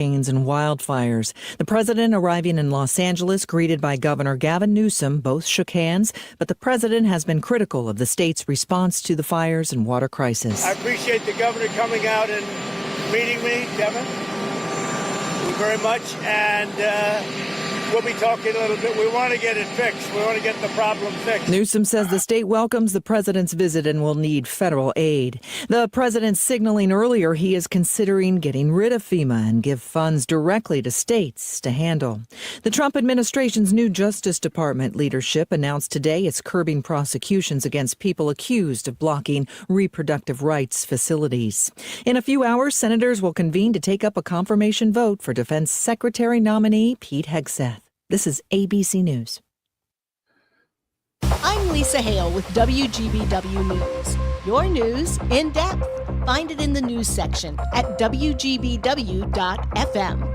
and wildfires. The president arriving in Los Angeles, greeted by Governor Gavin Newsom, both shook hands, but the president has been critical of the state's response to the fires and water crisis. I appreciate the governor coming out and meeting me, Kevin. Thank you very much, and we'll be talking a little bit. We want to get it fixed. We want to get the problem fixed. Newsom says the state welcomes the president's visit and will need federal aid. The president signaling earlier he is considering getting rid of FEMA and give funds directly to states to handle. The Trump administration's new Justice Department leadership announced today it's curbing prosecutions against people accused of blocking reproductive rights facilities. In a few hours, senators will convene to take up a confirmation vote for Defense Secretary nominee Pete Hegseth. This is ABC News. I'm Lisa Hale with WGBW News. Your news in depth. Find it in the news section at WGBW.FM.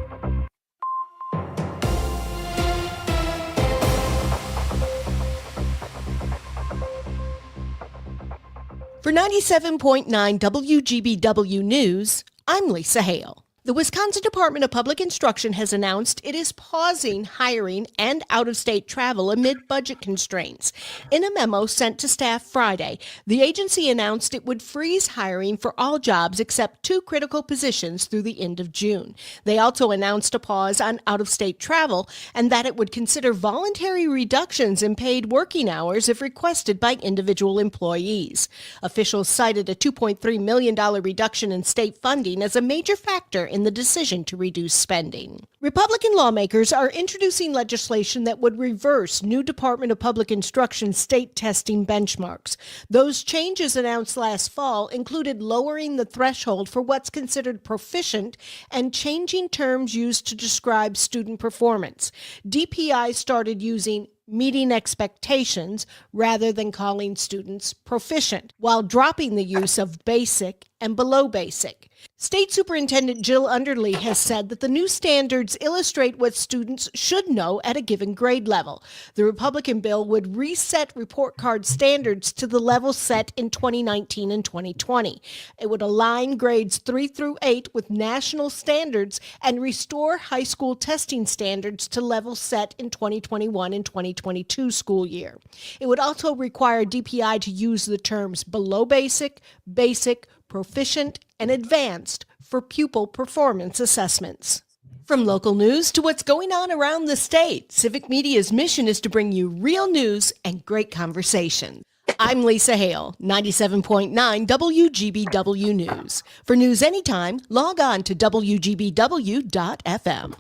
For 97.9 WGBW News, I'm Lisa Hale. The Wisconsin Department of Public Instruction has announced it is pausing hiring and out-of-state travel amid budget constraints. In a memo sent to staff Friday, the agency announced it would freeze hiring for all jobs except 2 critical positions through the end of June. They also announced a pause on out-of-state travel and that it would consider voluntary reductions in paid working hours if requested by individual employees. Officials cited a $2.3 million reduction in state funding as a major factor in the decision to reduce spending. Republican lawmakers are introducing legislation that would reverse new Department of Public Instruction state testing benchmarks. Those changes announced last fall included lowering the threshold for what's considered proficient and changing terms used to describe student performance. DPI started using meeting expectations rather than calling students proficient, while dropping the use of basic and below basic. State Superintendent Jill Underly has said that the new standards illustrate what students should know at a given grade level. The Republican bill would reset report card standards to the level set in 2019 and 2020. It would align grades 3 through 8 with national standards and restore high school testing standards to levels set in 2021 and 2022 school year. It would also require DPI to use the terms below basic, basic, proficient, and advanced for pupil performance assessments. From local news to what's going on around the state, Civic Media's mission is to bring you real news and great conversation. I'm Lisa Hale, 97.9 WGBW News. For news anytime, log on to WGBW.FM.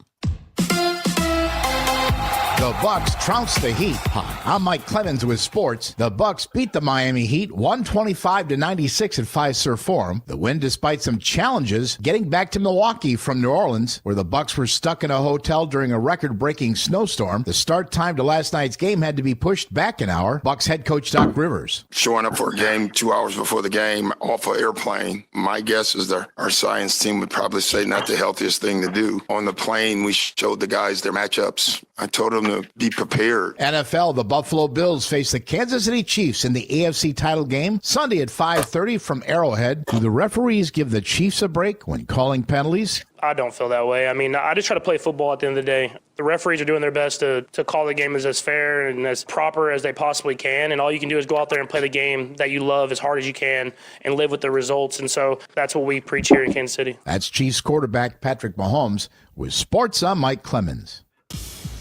The Bucks trounced the Heat. Hi, I'm Mike Clemens with sports. The Bucks beat the Miami Heat 125-96 at Fiserv Forum. The win despite some challenges getting back to Milwaukee from New Orleans, where the Bucks were stuck in a hotel during a record-breaking snowstorm. The start time to last night's game had to be pushed back an hour. Bucks head coach Doc Rivers. Showing up for a game 2 hours before the game off an airplane, my guess is that our science team would probably say not the healthiest thing to do. On the plane, we showed the guys their matchups. I told them to be prepared. NFL, the Buffalo Bills face the Kansas City Chiefs in the AFC title game Sunday at 5:30 from Arrowhead. Do the referees give the Chiefs a break when calling penalties? I don't feel that way. I mean, I just try to play football at the end of the day. The referees are doing their best to call the game as fair and as proper as they possibly can, and all you can do is go out there and play the game that you love as hard as you can and live with the results, and so that's what we preach here in Kansas City. That's Chiefs quarterback Patrick Mahomes. With sports, I'm Mike Clemens.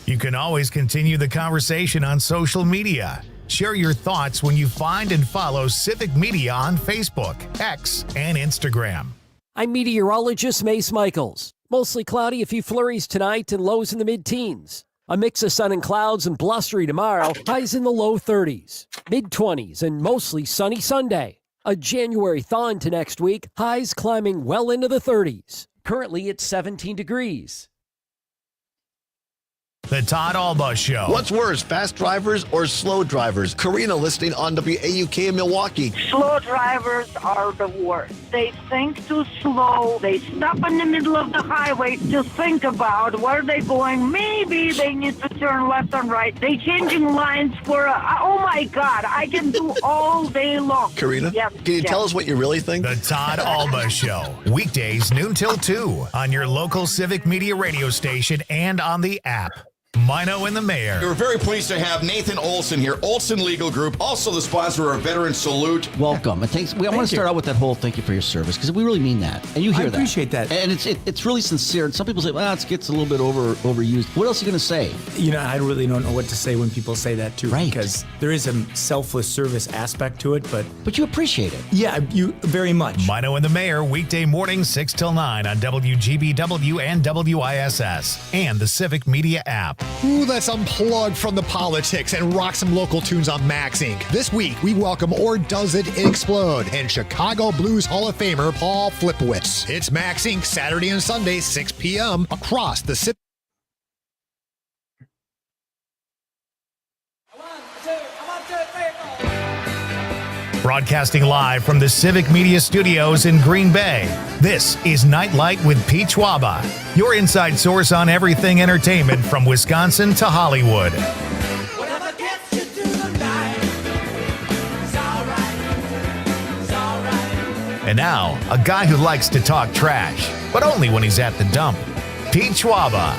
You can always continue the conversation on social media. Share your thoughts when you find and follow Civic Media on Facebook, X, and Instagram. I'm meteorologist Mace Michaels. Mostly cloudy, a few flurries tonight and lows in the mid-teens. A mix of sun and clouds and blustery tomorrow, highs in the low 30s. Mid-20s and mostly sunny Sunday. A January thaw into next week, highs climbing well into the 30s. Currently it's 17 degrees. The Todd Alba Show. What's worse, fast drivers or slow drivers? Karina listening on WAUK in Milwaukee. Slow drivers are the worst. They think too slow. They stop in the middle of the highway to think about where they're going. Maybe they need to turn left and right. They changing lines for, oh my God, I can do all day long. Karina, can you tell us what you really think? The Todd Alba Show. Weekdays noon till 2 on your local Civic Media radio station and on the app. Mino and the Mayor. We're very pleased to have Nathan Olson here, Olson Legal Group, also the sponsor of Veteran Salute. Welcome. I want to start out with that whole thank you for your service, because we really mean that. And you hear that. I appreciate that. And it's really sincere. And some people say, well, it gets a little bit overused. What else are you going to say? I really don't know what to say when people say that, too. Right. Because there is a selfless service aspect to it, but you appreciate it. Yeah, you very much. Mino and the Mayor, weekday morning 6 till 9 on WGBW and WISS and the Civic Media app. Ooh, let's unplug from the politics and rock some local tunes on Max Inc. This week, we welcome Or Does It Explode and Chicago Blues Hall of Famer Paul Flipowitz. It's Max Inc. Saturday and Sunday, 6 p.m. across the city. Broadcasting live from the Civic Media Studios in Green Bay, this is Nite Lite with Pete Schwaba, your inside source on everything entertainment from Wisconsin to Hollywood. And now, a guy who likes to talk trash, but only when he's at the dump, Pete Schwaba.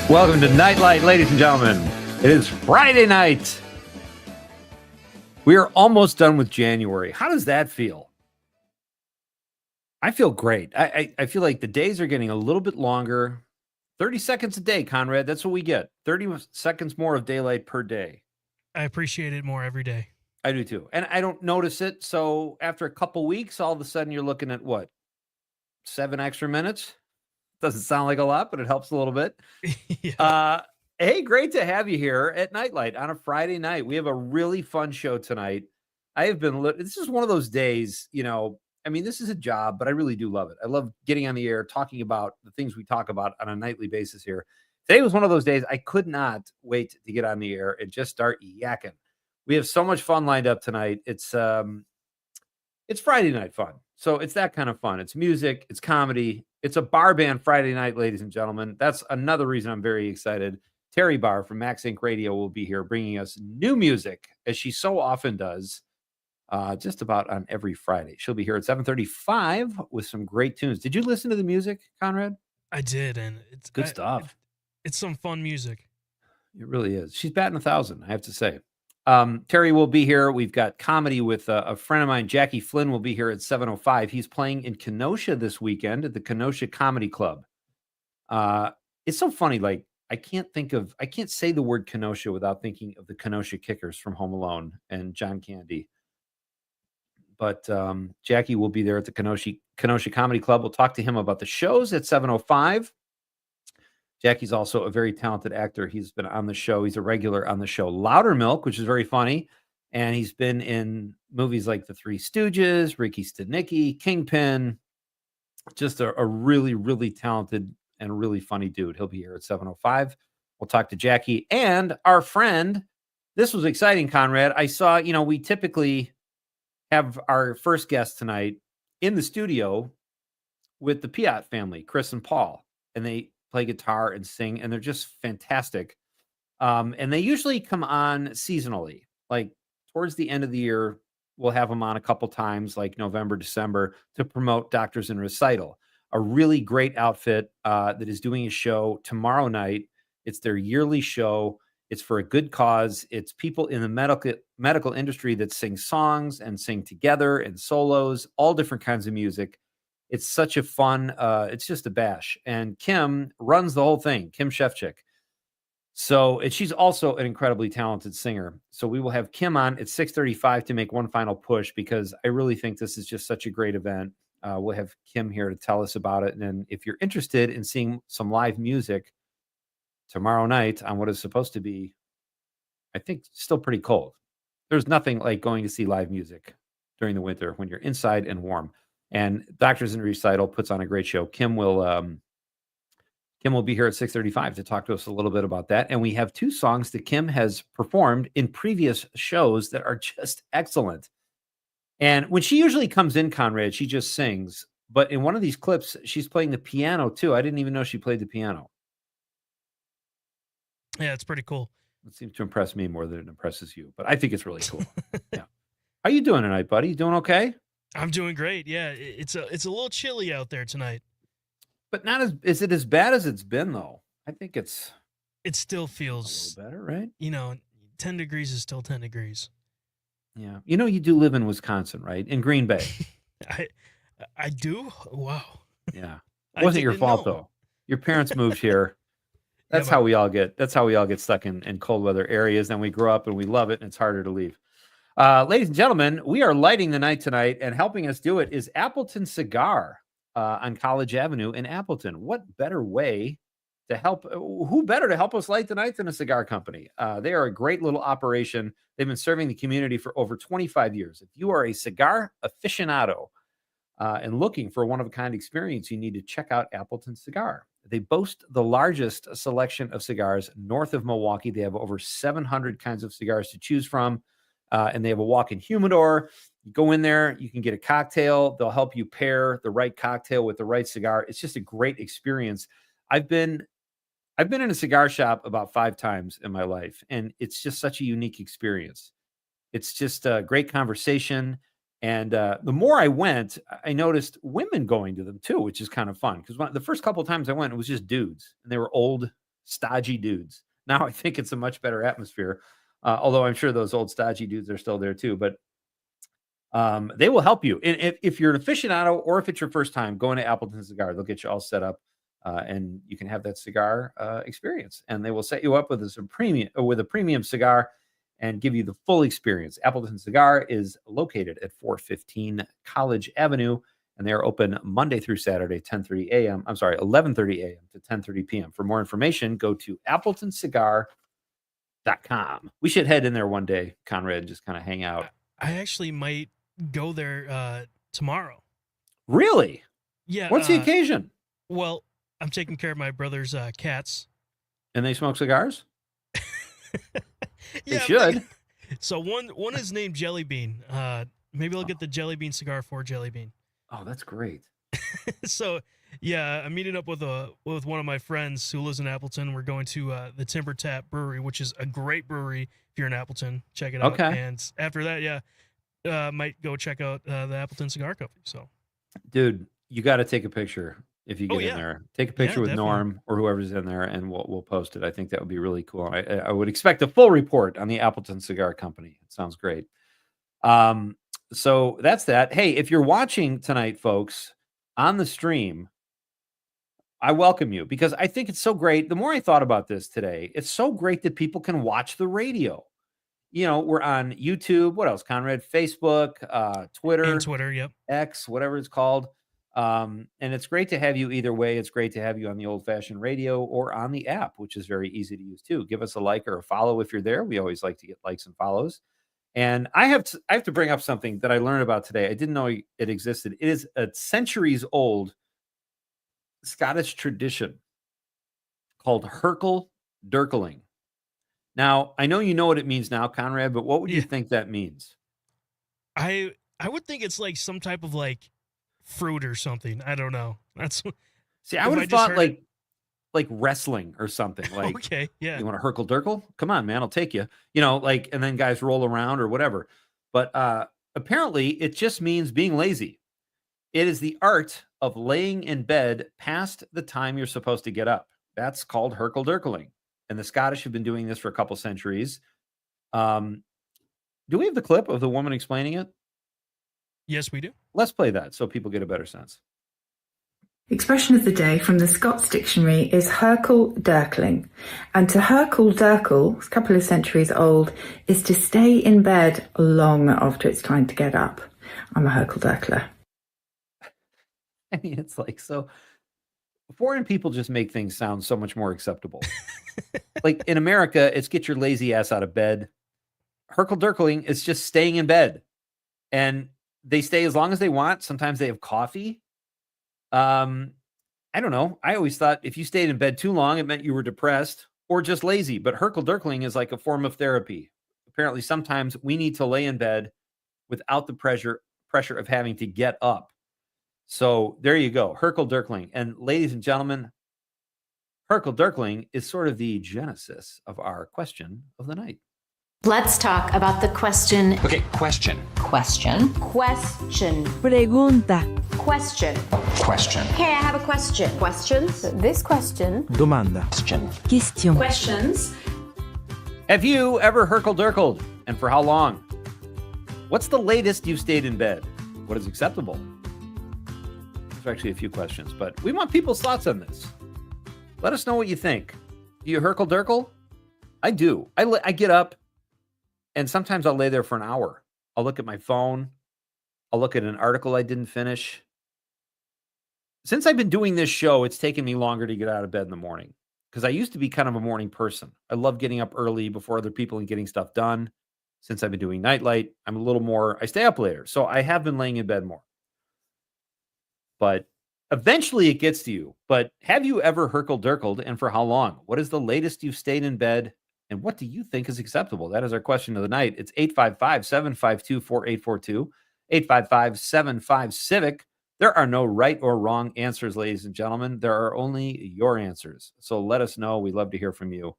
Welcome to Nite Lite, ladies and gentlemen. It is Friday night. We are almost done with January. How does that feel? I feel great. I feel like the days are getting a little bit longer. 30 seconds a day, Conrad. That's what we get. 30 seconds more of daylight per day. I appreciate it more every day. I do too. And I don't notice it. So after a couple weeks, all of a sudden you're looking at what? 7 extra minutes? Doesn't sound like a lot, but it helps a little bit. Yeah. Hey, great to have you here at Nite Lite on a Friday night. We have a really fun show tonight. This is one of those days, this is a job, but I really do love it. I love getting on the air, talking about the things we talk about on a nightly basis here. Today was one of those days I could not wait to get on the air and just start yakking. We have so much fun lined up tonight. It's Friday night fun. So it's that kind of fun. It's music, it's comedy, it's a bar band Friday night, ladies and gentlemen. That's another reason I'm very excited. Terry Barr from Max Inc. Radio will be here bringing us new music, as she so often does, just about on every Friday. She'll be here at 7:35 with some great tunes. Did you listen to the music, Conrad? I did, and it's good stuff. It's some fun music. It really is. She's batting 1,000, I have to say. Terry will be here. We've got comedy with a friend of mine, Jackie Flynn, will be here at 7:05. He's playing in Kenosha this weekend at the Kenosha Comedy Club. It's so funny, I can't say the word Kenosha without thinking of the Kenosha Kickers from Home Alone and John Candy. But Jackie will be there at the Kenosha Comedy Club. We'll talk to him about the shows at 7:05. Jackie's also a very talented actor. He's been on the show. He's a regular on the show Loudermilk, which is very funny. And he's been in movies like The Three Stooges, Ricky Stenicki, Kingpin. Just a really, really talented and a really funny dude. He'll be here at 7:05. We'll talk to Jackie and our friend. This was exciting, Conrad. I saw, we typically have our first guest tonight in the studio with the Piat family, Chris and Paul, and they play guitar and sing, and they're just fantastic. And they usually come on seasonally, like towards the end of the year. We'll have them on a couple times, like November, December, to promote Doctors in Recital, a really great outfit that is doing a show tomorrow night. It's their yearly show. It's for a good cause. It's people in the medical industry that sing songs and sing together and solos, all different kinds of music. It's such a fun, it's just a bash. And Kim runs the whole thing, Kim Shefchik. So, and she's also an incredibly talented singer. So we will have Kim on at 6:35 to make one final push, because I really think this is just such a great event. We'll have Kim here to tell us about it. And then if you're interested in seeing some live music tomorrow night on what is supposed to be, I think, still pretty cold. There's nothing like going to see live music during the winter when you're inside and warm. And Doctors in Recital puts on a great show. Kim will Kim will be here at 6:35 to talk to us a little bit about that. And we have 2 songs that Kim has performed in previous shows that are just excellent. And when she usually comes in, Conrad, she just sings. But in one of these clips, she's playing the piano too. I didn't even know she played the piano. Yeah, it's pretty cool. It seems to impress me more than it impresses you, but I think it's really cool. Yeah. How you doing tonight, buddy? You doing okay? I'm doing great. Yeah, it's a little chilly out there tonight. But not as is it as bad as it's been though? I think it still feels a little better, right? 10 degrees is still 10 degrees. Yeah. You do live in Wisconsin, right? In Green Bay. I do? Wow. Yeah. It wasn't your fault though. Your parents moved here. That's how we all get stuck in cold weather areas. Then we grow up and we love it and it's harder to leave. Ladies and gentlemen, we are lighting the night tonight, and helping us do it is Appleton Cigar on College Avenue in Appleton. What better way to help? Who better to help us light the night than a cigar company? They are a great little operation. They've been serving the community for over 25 years. If you are a cigar aficionado and looking for a one-of-a-kind experience, you need to check out Appleton Cigar. They boast the largest selection of cigars north of Milwaukee. They have over 700 kinds of cigars to choose from. And they have a walk-in humidor. You go in there, you can get a cocktail. They'll help you pair the right cocktail with the right cigar. It's just a great experience. I've been in a cigar shop about 5 times in my life, and it's just such a unique experience. It's just a great conversation. And the more I went, I noticed women going to them too, which is kind of fun. Because the first couple of times I went, it was just dudes, and they were old, stodgy dudes. Now I think it's a much better atmosphere. Although I'm sure those old stodgy dudes are still there too, but they will help you. And if you're an aficionado or if it's your first time going to Appleton Cigar, they'll get you all set up and you can have that cigar experience. And they will set you up with a premium cigar and give you the full experience. Appleton Cigar is located at 415 College Avenue, and they're open Monday through Saturday, 11:30 a.m. to 10:30 p.m. For more information, go to appletoncigar.com. We should head in there one day, Conrad, and just kind of hang out. I actually might go there tomorrow. Really? Yeah. What's the occasion? Well, I'm taking care of my brother's cats. And they smoke cigars? Yeah, they should. So one is named Jelly Bean. Maybe I'll get the Jelly Bean cigar for Jelly Bean. Oh, that's great. So yeah, I'm meeting up with one of my friends who lives in Appleton. We're going to the Timber Tap Brewery, which is a great brewery. If you're in Appleton, check it out. Okay. And after that, might go check out the Appleton Cigar Company. So, dude, you got to take a picture if you get in there. Take a picture with definitely. Norm or whoever's in there, and we'll post it. I think that would be really cool. I would expect a full report on the Appleton Cigar Company. It sounds great. So that's that. Hey, if you're watching tonight, folks, on the stream, I welcome you because I think it's so great. The more I thought about this today, it's so great that people can watch the radio. We're on YouTube. What else, Conrad? Facebook, Twitter. And Twitter, yep. X, whatever it's called. And it's great to have you either way. It's great to have you on the old-fashioned radio or on the app, which is very easy to use too. Give us a like or a follow if you're there. We always like to get likes and follows. And I have to bring up something that I learned about today. I didn't know it existed. It is a centuries-old Scottish tradition called Herkel Dirkling. Now, I know you know what it means now, Conrad, but what would you think that means? I would think it's like some type of like fruit or something. I don't know. See, I would have thought like wrestling or something. Like, okay, yeah. You want to Herkel Dirkle? Come on, man, I'll take you. And then guys roll around or whatever. But apparently, it just means being lazy. It is the art of laying in bed past the time you're supposed to get up. That's called Herkel Dirkling. And the Scottish have been doing this for a couple centuries. Do we have the clip of the woman explaining it? Yes, we do. Let's play that so people get a better sense. Expression of the day from the Scots Dictionary is Herkel Dirkling. And to Herkel Dirkle, a couple of centuries old, is to stay in bed long after it's time to get up. I'm a Herkel Dirkler. I mean, it's like, so foreign people just make things sound so much more acceptable. Like in America, it's get your lazy ass out of bed. Herkel Dirkling is just staying in bed. And they stay as long as they want. Sometimes they have coffee. I I don't know. I always thought if you stayed in bed too long, it meant you were depressed or just lazy. But Herkel-Dirkling is like a form of therapy. Apparently, sometimes we need to lay in bed without the pressure of having to get up. So there you go, Herkel-Dirkling. And ladies and gentlemen, Herkel-Dirkling is sort of the genesis of our question of the night. Let's talk about the question. Okay, question. Question. Pregunta. Question. Question. Hey, I have a question. Questions? This question. Domanda. Question. Questions. Have you ever Herkel-Dirkled? And for how long? What's the latest you've stayed in bed? What is acceptable? There's actually a few questions, but we want people's thoughts on this. Let us know what you think. Do you Herkel-Dirkle? I do. I get up, and sometimes I'll lay there for an hour. I'll look at my phone. I'll look at an article I didn't finish. Since I've been doing this show, it's taken me longer to get out of bed in the morning because I used to be kind of a morning person. I love getting up early before other people and getting stuff done. Since I've been doing Nite Lite, I'm a little more, I stay up later. So I have been laying in bed more. But eventually it gets to you. But have you ever Herkel-Dirkled, and for how long? What is the latest you've stayed in bed? And what do you think is acceptable? That is our question of the night. It's 855-752-4842, 855-75-CIVIC. There are no right or wrong answers, ladies and gentlemen. There are only your answers. So let us know. We'd love to hear from you.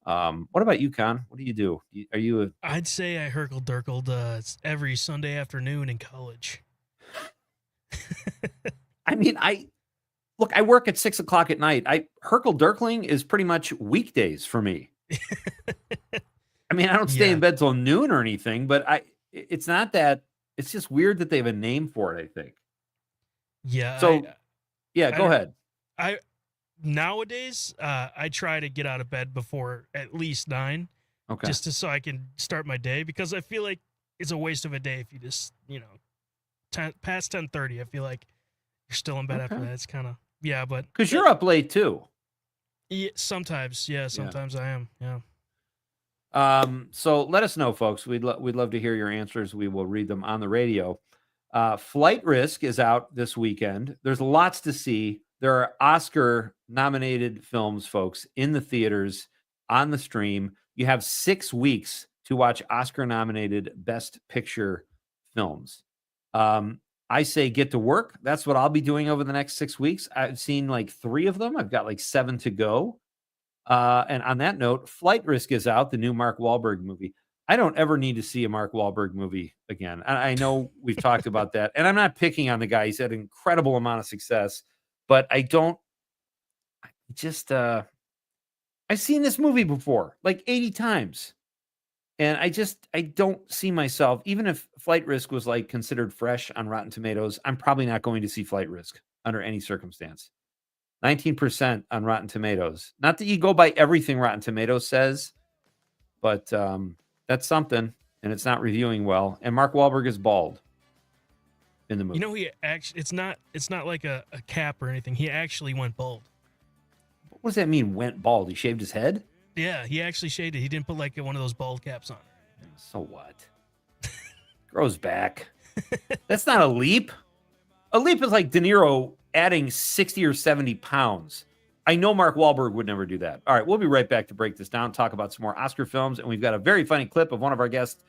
What about you, Con? What do you do? Are you I'd say I Herkel-Dirkled every Sunday afternoon in college. I mean, I work at 6 o'clock at night. Herkel-Dirkling is pretty much weekdays for me. I mean, I don't stay in bed till noon or anything, but it's not that. It's just weird that they have a name for it, I think. Yeah. So, go ahead. Nowadays, I try to get out of bed before at least 9, so I can start my day, because I feel like it's a waste of a day if you just, past 10:30. I feel like you're still in bed after that. It's kind of but because you're up late too. Yeah, sometimes I am. Yeah. So let us know, folks. We'd love to hear your answers. We will read them on the radio. Flight Risk is out this weekend. There's lots to see. There are Oscar-nominated films, folks, in the theaters, on the stream. You have 6 weeks to watch Oscar-nominated Best Picture films. I say get to work. That's what I'll be doing over the next 6 weeks. I've seen like 3 of them. I've got like 7 to go. And on that note, Flight Risk is out, the new Mark Wahlberg movie. I don't ever need to see a Mark Wahlberg movie again. I know we've talked about that, and I'm not picking on the guy. He's had an incredible amount of success. But I've seen this movie before, like 80 times. And I don't see myself, even if Flight Risk was like considered fresh on Rotten Tomatoes, I'm probably not going to see Flight Risk under any circumstance. 19% on Rotten Tomatoes. Not that you go by everything Rotten Tomatoes says, but that's something, and it's not reviewing well. And Mark Wahlberg is bald in the movie. He actually, it's not like a cap or anything. He actually went bald. What does that mean, went bald? He shaved his head? Yeah, he actually shaved it. He didn't put like one of those bald caps on. So what? Grows back. That's not a leap. A leap is like De Niro adding 60 or 70 pounds. I know Mark Wahlberg would never do that. All right, we'll be right back to break this down, talk about some more Oscar films, and we've got a very funny clip of one of our guests,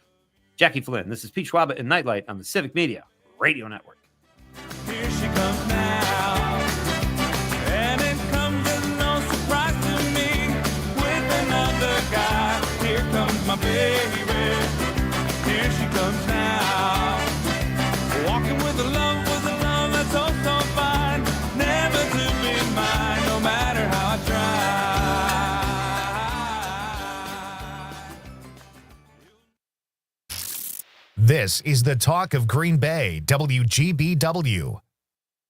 Jackie Flynn. This is Pete Schwaba and Nite Lite on the Civic Media Radio Network. Here she comes now, and it comes as no surprise to me, with another guy. Here comes my baby, here she comes now, walking with a love that's so fine, never to be mine, no matter how I try. This is the talk of Green Bay, WGBW.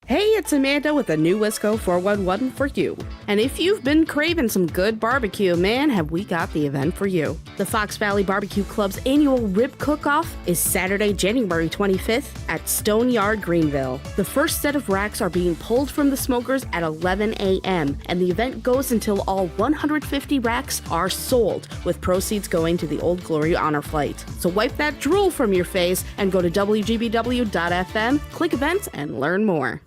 Hey, it's Amanda with a new Wisco 411 for you. And if you've been craving some good barbecue, man, have we got the event for you. The Fox Valley Barbecue Club's annual Rib Cook-Off is Saturday, January 25th at Stone Yard, Greenville. The first set of racks are being pulled from the smokers at 11 a.m., and the event goes until all 150 racks are sold, with proceeds going to the Old Glory Honor Flight. So wipe that drool from your face and go to WGBW.FM, click events, and learn more.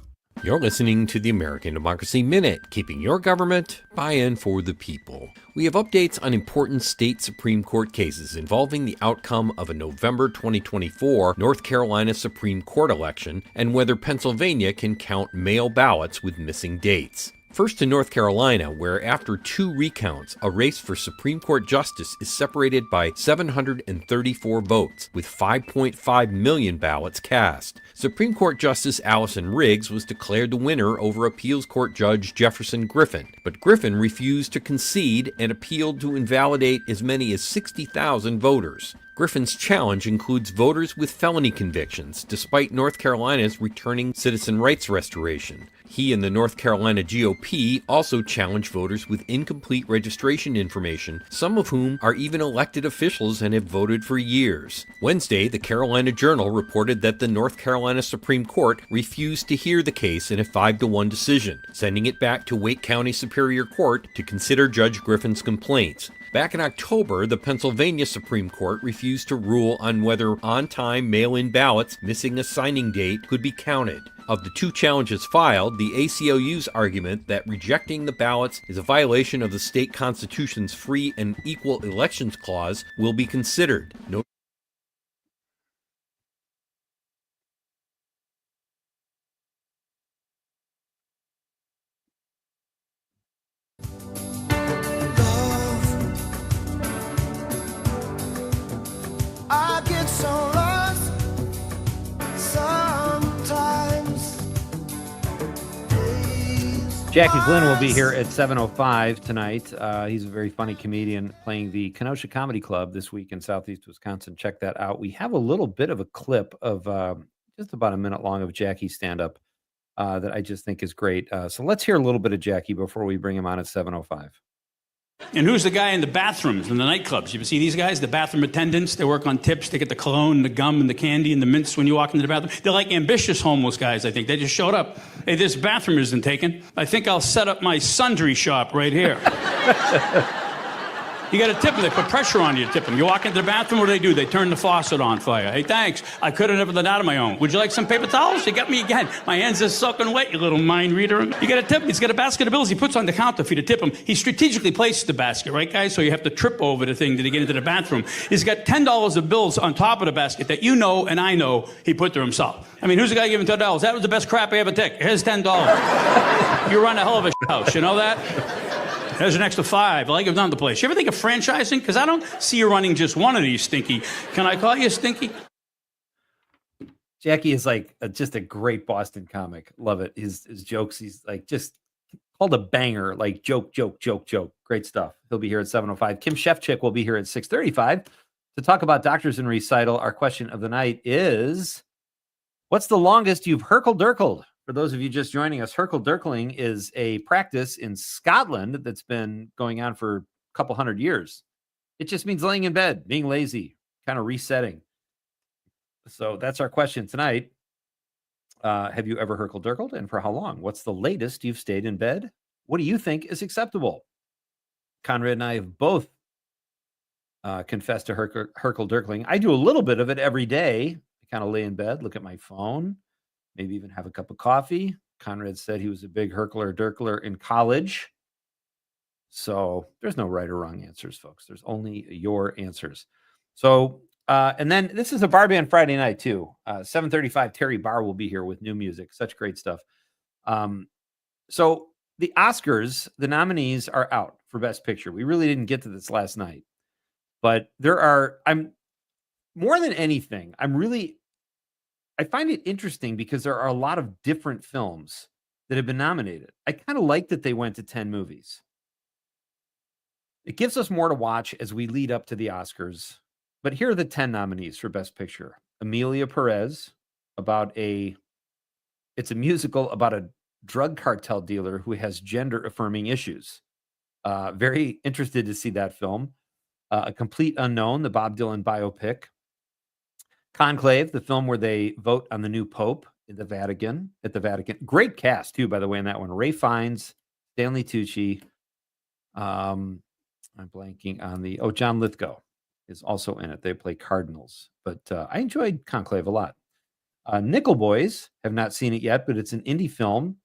You're listening to the American Democracy Minute, keeping your government by and for the people. We have updates on important state Supreme Court cases involving the outcome of a November 2024 North Carolina Supreme Court election and whether Pennsylvania can count mail ballots with missing dates. First to North Carolina, where after 2 recounts, a race for Supreme Court justice is separated by 734 votes, with 5.5 million ballots cast. Supreme Court Justice Allison Riggs was declared the winner over Appeals Court Judge Jefferson Griffin, but Griffin refused to concede and appealed to invalidate as many as 60,000 voters. Griffin's challenge includes voters with felony convictions, despite North Carolina's returning citizen rights restoration. He and the North Carolina GOP also challenge voters with incomplete registration information, some of whom are even elected officials and have voted for years. Wednesday, the Carolina Journal reported that the North Carolina Supreme Court refused to hear the case in a 5-1 decision, sending it back to Wake County Superior Court to consider Judge Griffin's complaints. Back in October, the Pennsylvania Supreme Court refused to rule on whether on-time mail-in ballots missing a signing date could be counted. Of the 2 challenges filed, the ACLU's argument that rejecting the ballots is a violation of the state constitution's free and equal elections clause will be considered. I get so lost sometimes. Jackie Flynn will be here at 7:05 tonight. He's a very funny comedian playing the Kenosha Comedy Club this week in Southeast Wisconsin. Check that out. We have a little bit of a clip of just about a minute long of Jackie's stand-up that I just think is great. So let's hear a little bit of Jackie before we bring him on at 7:05. And who's the guy in the bathrooms in the nightclubs? You ever see these guys, the bathroom attendants? They work on tips. They get the cologne, the gum, and the candy, and the mints when you walk into the bathroom. They're like ambitious homeless guys, I think. They just showed up. Hey, this bathroom isn't taken. I think I'll set up my sundry shop right here. You got to tip them. They put pressure on you to tip them. You walk into the bathroom, what do? They turn the faucet on for you. Hey, thanks. I could have never done that on my own. Would you like some paper towels? You got me again. My hands are soaking wet, you little mind reader. You got to tip him. He's got a basket of bills he puts on the counter for you to tip him. He strategically places the basket, right, guys? So you have to trip over the thing to get into the bathroom. He's got $10 of bills on top of the basket that you know and I know he put there himself. I mean, who's the guy giving $10? That was the best crap I ever took. Here's $10. You run a hell of a house, you know that? There's an extra 5. I like it down the place. You ever think of franchising? Because I don't see you running just one of these, Stinky. Can I call you Stinky? Jackie is like just a great Boston comic. Love it. His jokes, he's like just called a banger, like joke. Great stuff. He'll be here at 7:05. Kim Shefchick will be here at 6:35 to talk about Doctors in Recital. Our question of the night is, what's the longest you've herkle-durkled? For those of you just joining us, herkle-durkling is a practice in Scotland that's been going on for a couple hundred years. It just means laying in bed, being lazy, kind of resetting. So that's our question tonight. Have you ever herkle-durkled, and for how long? What's the latest you've stayed in bed? What do you think is acceptable? Conrad and I have both confessed to herkle-durkling. I do a little bit of it every day. I kind of lay in bed, look at my phone, maybe even have a cup of coffee. Conrad said he was a big herkler-durkler in college. So there's no right or wrong answers, folks. There's only your answers. So, and then this is a bar band Friday night too. 7:35, Terry Barr will be here with new music. Such great stuff. So the Oscars, the nominees are out for Best Picture. We really didn't get to this last night, but I'm more than anything, I find it interesting because there are a lot of different films that have been nominated. I kind of like that they went to 10 movies. It gives us more to watch as we lead up to the Oscars. But here are the 10 nominees for Best Picture. Emilia Perez, it's a musical about a drug cartel dealer who has gender-affirming issues. Very interested to see that film. A Complete Unknown, the Bob Dylan biopic. Conclave, the film where they vote on the new pope at the Vatican. Great cast, too, by the way, in that one. Ray Fiennes, Stanley Tucci. I'm blanking on John Lithgow is also in it. They play cardinals. But I enjoyed Conclave a lot. Nickel Boys, have not seen it yet, but it's an indie film.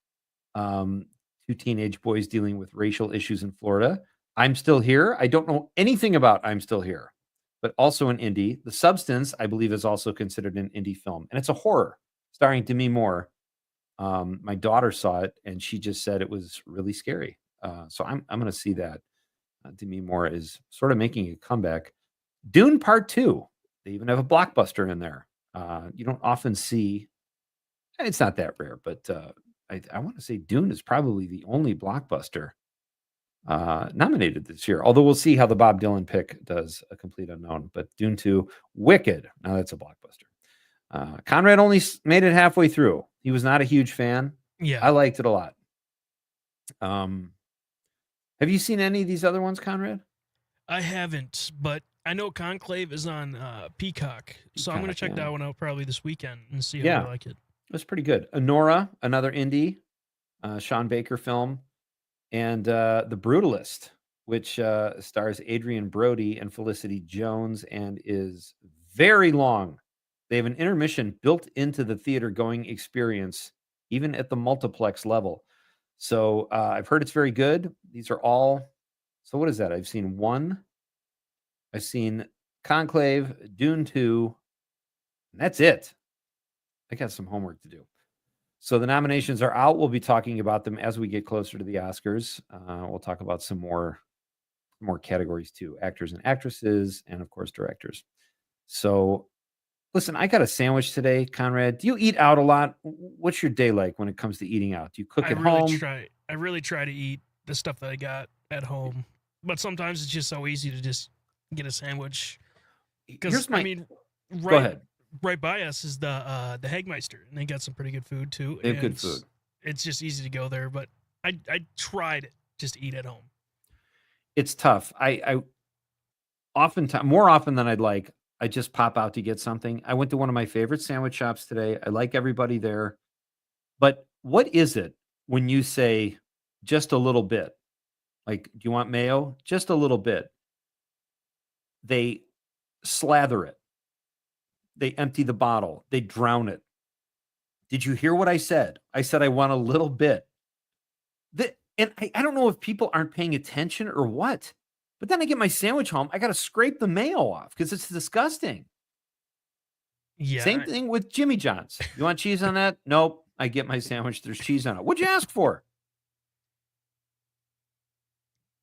Two teenage boys dealing with racial issues in Florida. I'm Still Here. I don't know anything about I'm Still Here, but also an indie. The Substance, I believe, is also considered an indie film, and it's a horror starring Demi Moore. My daughter saw it, and she just said it was really scary. So I'm going to see that. Demi Moore is sort of making a comeback. Dune Part 2. They even have a blockbuster in there. You don't often see, it's not that rare, but I want to say Dune is probably the only blockbuster nominated this year. Although we'll see how the Bob Dylan pick does, A Complete Unknown. But Dune 2, Wicked. Now that's a blockbuster. Conrad only made it halfway through. He was not a huge fan. Yeah. I liked it a lot. Have you seen any of these other ones, Conrad? I haven't, but I know Conclave is on Peacock, so I'm going to check that one out probably this weekend and see how I like it. That's pretty good. Honora, another indie, Sean Baker film, and The Brutalist, which stars Adrian Brody and Felicity Jones and is very long. They have an intermission built into the theater-going experience, even at the multiplex level. So I've heard it's very good. These are all. So what is that? I've seen one. I've seen Conclave, Dune 2, and that's it. I got some homework to do. So the nominations are out. We'll be talking about them as we get closer to the Oscars. We'll talk about some more categories too, actors and actresses, and of course directors. So listen, I got a sandwich today, Conrad. Do you eat out a lot? What's your day like when it comes to eating out? Do you cook at home? I really try to eat the stuff that I got at home, but sometimes it's just so easy to just get a sandwich. Because Go ahead. Right by us is the Hagmeister, and they got some pretty good food too. They have good food. It's just easy to go there, but I tried just to eat at home. It's tough. I oftentimes, more often than I'd like, I just pop out to get something. I went to one of my favorite sandwich shops today. I like everybody there. But what is it when you say just a little bit? Like, do you want mayo? Just a little bit. They slather it. They empty the bottle. They drown it. Did you hear what I said? I said I want a little bit. And I don't know if people aren't paying attention or what. But then I get my sandwich home. I got to scrape the mayo off because it's disgusting. Yeah. Same thing with Jimmy John's. You want cheese on that? Nope. I get my sandwich. There's cheese on it. What'd you ask for?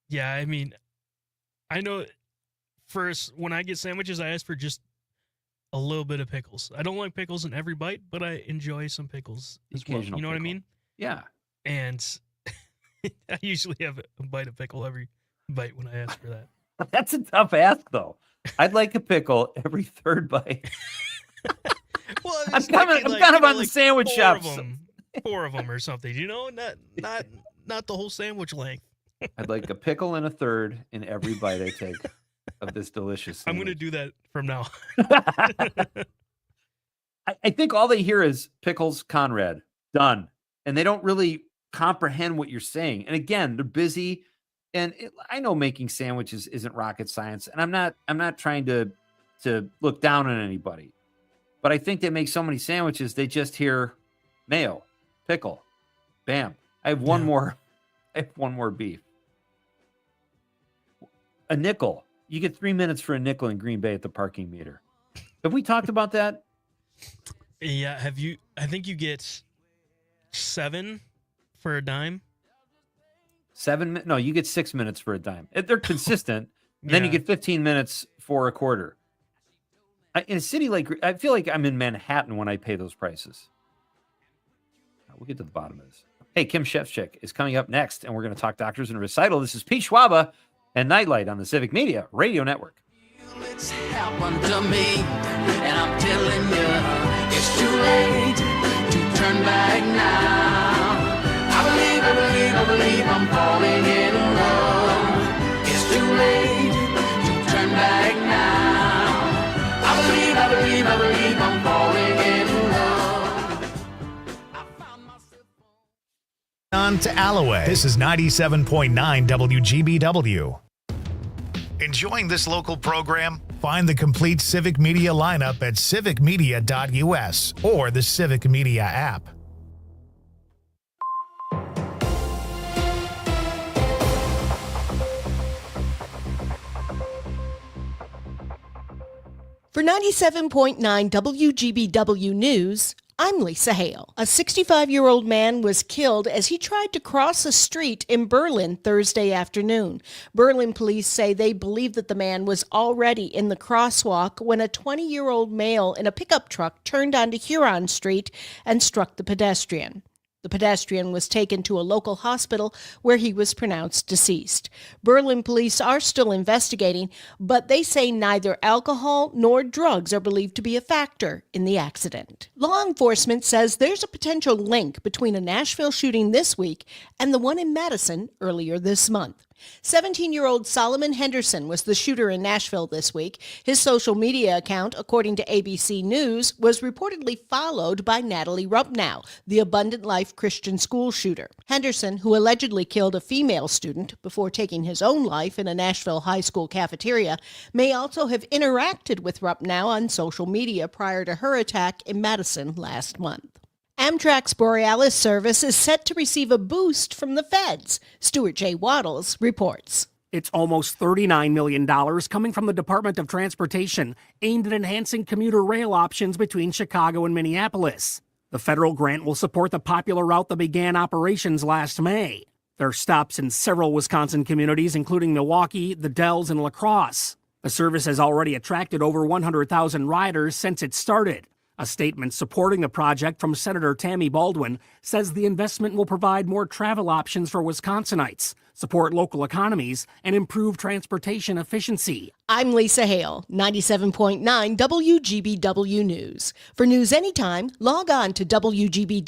Yeah, I mean, I know first when I get sandwiches, I ask for just a little bit of pickles. I don't like pickles in every bite, but I enjoy some pickles as well. You know what I mean? Yeah. And I usually have a bite of pickle every bite when I ask for that. That's a tough ask, though. I'd like a pickle every third bite. Well, I'm kind of on the sandwich shops. 4 of them or something. You know, not the whole sandwich length. I'd like a pickle and a third in every bite I take of this delicious sandwich. I'm going to do that from now. I think all they hear is pickles, Conrad, done. And they don't really comprehend what you're saying. And again, they're busy. And I know making sandwiches isn't rocket science. And I'm not trying to look down on anybody. But I think they make so many sandwiches, they just hear mayo, pickle, bam. I have one more beef. A nickel. You get 3 minutes for a nickel in Green Bay at the parking meter. Have we talked about that? Yeah. I think you get 7 for a dime. 7? No, you get 6 minutes for a dime. They're consistent. Then you get 15 minutes for a quarter. In a city like, I feel like I'm in Manhattan when I pay those prices. We'll get to the bottom of this. Hey, Kim Shevchik is coming up next, and we're going to talk doctors and recital. This is Pete Schwaba and Nite Lite on the Civic Media Radio Network. It's happened to me, and I'm telling you, it's too late to turn back now. I believe I'm falling in love. It's too late to turn back now. I believe I'm falling in love. On to Alloway. This is 97.9 WGBW. Enjoying this local program? Find the complete Civic Media lineup at civicmedia.us or the Civic Media app. For 97.9 WGBW News, I'm Lisa Hale. A 65-year-old man was killed as he tried to cross a street in Berlin Thursday afternoon. Berlin police say they believe that the man was already in the crosswalk when a 20-year-old male in a pickup truck turned onto Huron Street and struck the pedestrian. The pedestrian was taken to a local hospital where he was pronounced deceased. Berlin police are still investigating, but they say neither alcohol nor drugs are believed to be a factor in the accident. Law enforcement says there's a potential link between a Nashville shooting this week and the one in Madison earlier this month. 17-year-old Solomon Henderson was the shooter in Nashville this week. His social media account, according to ABC News, was reportedly followed by Natalie Rupnow, the Abundant Life Christian school shooter. Henderson, who allegedly killed a female student before taking his own life in a Nashville high school cafeteria, may also have interacted with Rupnow on social media prior to her attack in Madison last month. Amtrak's Borealis service is set to receive a boost from the feds. Stuart J. Waddles reports. It's almost $39 million coming from the Department of Transportation, aimed at enhancing commuter rail options between Chicago and Minneapolis. The federal grant will support the popular route that began operations last May. There are stops in several Wisconsin communities, including Milwaukee, the Dells, and La Crosse. The service has already attracted over 100,000 riders since it started. A statement supporting the project from Senator Tammy Baldwin says the investment will provide more travel options for Wisconsinites, support local economies, and improve transportation efficiency. I'm Lisa Hale, 97.9 WGBW News. For news anytime, log on to WGBW.FM.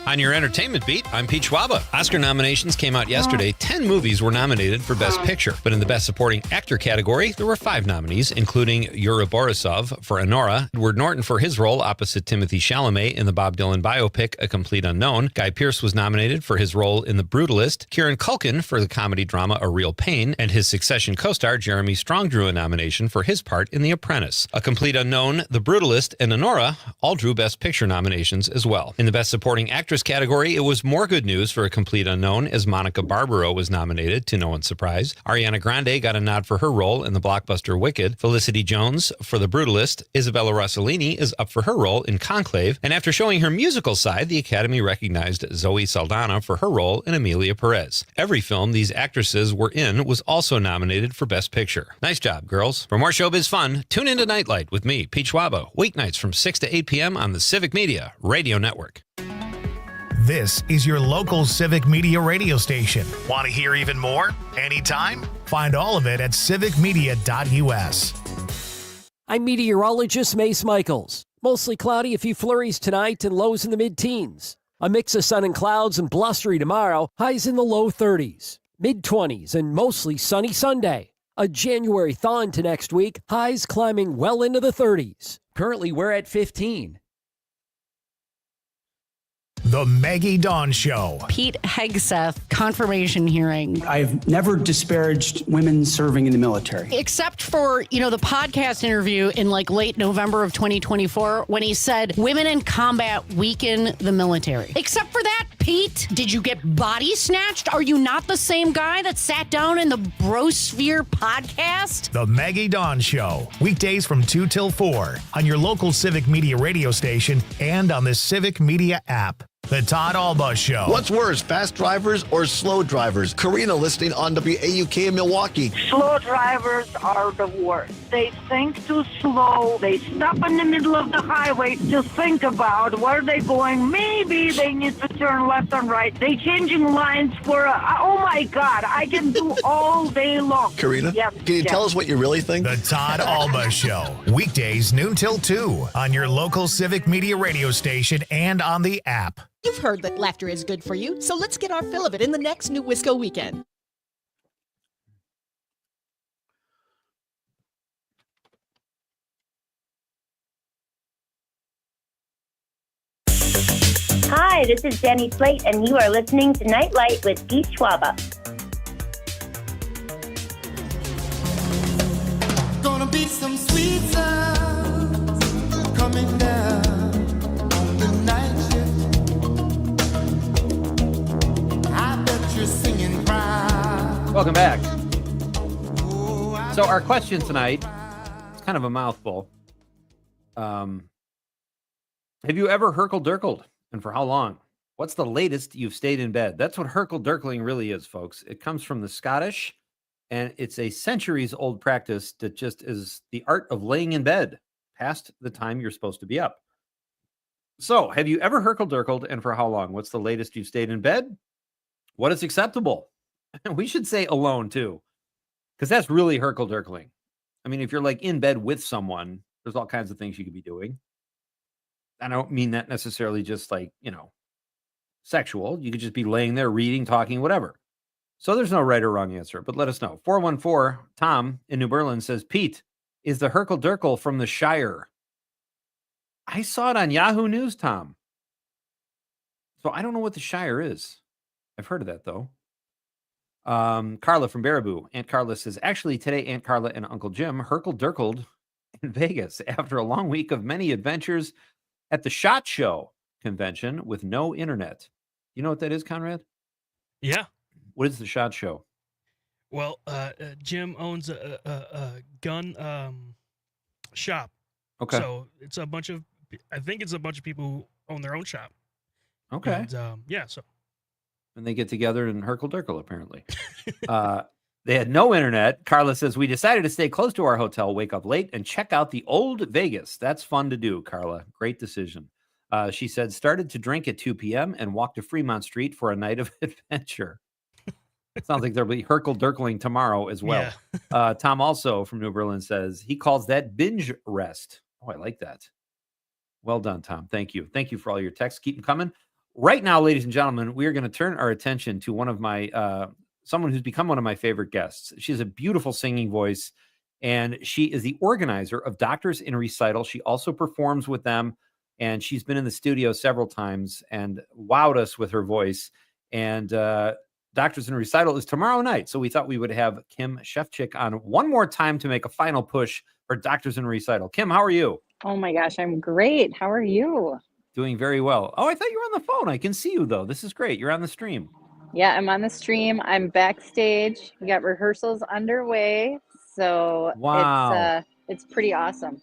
On your entertainment beat, I'm Pete Schwaba. Oscar nominations came out yesterday. 10 movies were nominated for Best Picture. But in the Best Supporting Actor category, there were 5 nominees, including Yuri Borisov for Anora, Edward Norton for his role opposite Timothy Chalamet in the Bob Dylan biopic A Complete Unknown. Guy Pearce was nominated for his role in The Brutalist. Kieran Culkin for the comedy drama A Real Pain. And his Succession co-star Jeremy Strong drew a nomination for his part in The Apprentice. A Complete Unknown, The Brutalist, and Anora all drew Best Picture nominations as well. In the Best Supporting Actress category, it was more good news for A Complete Unknown as Monica Barbaro was nominated, to no one's surprise. Ariana Grande got a nod for her role in the blockbuster Wicked. Felicity Jones for The Brutalist. Isabella Rossellini is up for her role in Conclave. And after showing her musical side, the Academy recognized Zoe Saldana for her role in Emilia Perez. Every film these actresses were in was also nominated for Best Picture. Nice job, girls. For more showbiz fun, tune into Nite Lite with me, Pete Schwaba, weeknights from 6 to 8 p.m. on the Civic Media Radio Network. This is your local Civic Media radio station. Want to hear even more? Anytime? Find all of it at civicmedia.us. I'm meteorologist Mace Michaels. Mostly cloudy, a few flurries tonight and lows in the mid-teens. A mix of sun and clouds and blustery tomorrow, highs in the low 30s. Mid-20s and mostly sunny Sunday. A January thaw into next week, highs climbing well into the 30s. Currently, we're at 15. The Maggie Dawn Show. Pete Hegseth, confirmation hearing. I've never disparaged women serving in the military. Except for, the podcast interview in late November of 2024 when he said women in combat weaken the military. Except for that, Pete, did you get body snatched? Are you not the same guy that sat down in the Brosphere podcast? The Maggie Dawn Show. Weekdays from 2 till 4 on your local Civic Media radio station and on the Civic Media app. The Todd Alba Show. What's worse, fast drivers or slow drivers? Karina listening on WAUK in Milwaukee. Slow drivers are the worst. They think too slow. They stop in the middle of the highway to think about where they're going. Maybe they need to turn left and right. They changing lines for oh my God, I can do all day long. Karina, can you tell us what you really think? The Todd Alba Show. Weekdays noon till 2 on your local Civic Media radio station and on the app. You've heard that laughter is good for you, so let's get our fill of it in the next New Wisco weekend. Hi, this is Jenny Slate, and you are listening to Nite Lite with Pete Schwaba. be some sweet sounds coming down on the night shift. I bet you're singing proud. Welcome back. So our question tonight, it's kind of a mouthful. Have you ever Herkle-Durkled, and for how long? What's the latest you've stayed in bed? That's what Herkle-Durkling really is, folks. It comes from the Scottish, and it's a centuries-old practice that just is the art of laying in bed past the time you're supposed to be up. So, have you ever Herkle-Durkled, and for how long? What's the latest you've stayed in bed? What is acceptable? We should say alone, too, because that's really Herkle-Durkling. I mean, if you're like in bed with someone, there's all kinds of things you could be doing. I don't mean that necessarily just like, sexual. You could just be laying there reading, talking, whatever. So there's no right or wrong answer, but let us know. 414 Tom in New Berlin says, Pete, is the Herkle-Durkle from the Shire? I saw it on Yahoo News, Tom. So I don't know what the Shire is. I've heard of that, though. Carla from Baraboo. Aunt Carla says, actually, today, Aunt Carla and Uncle Jim Herkle-Durkled in Vegas after a long week of many adventures at the SHOT Show convention with no internet. You know what that is, Conrad? Yeah. What is the SHOT Show? Well, Jim owns a gun shop. Okay. So it's I think it's a bunch of people who own their own shop. Okay. And, yeah, so. And they get together and Herkle-Durkle, apparently. They had no internet. Carla says, we decided to stay close to our hotel, wake up late, and check out the old Vegas. That's fun to do, Carla. Great decision. She said, started to drink at 2 p.m. and walked to Fremont Street for a night of adventure. It sounds like there'll be Herkle-Durkling tomorrow as well. Yeah. Tom also from New Berlin says, he calls that binge rest. Oh, I like that. Well done, Tom. Thank you. Thank you for all your texts. Keep them coming. Right now, ladies and gentlemen, we are going to turn our attention to one of my someone who's become one of my favorite guests. She has a beautiful singing voice, and she is the organizer of Doctors in Recital. She also performs with them, and she's been in the studio several times and wowed us with her voice. And Doctors in Recital is tomorrow night, so we thought we would have Kim Shefchick on one more time to make a final push for Doctors in Recital. Kim, how are you? Oh my gosh, I'm great. How are you? Doing very well. Oh, I thought you were on the phone. I can see you, though. This is great. You're on the stream. Yeah, I'm on the stream. I'm backstage. We got rehearsals underway. So wow, it's pretty awesome.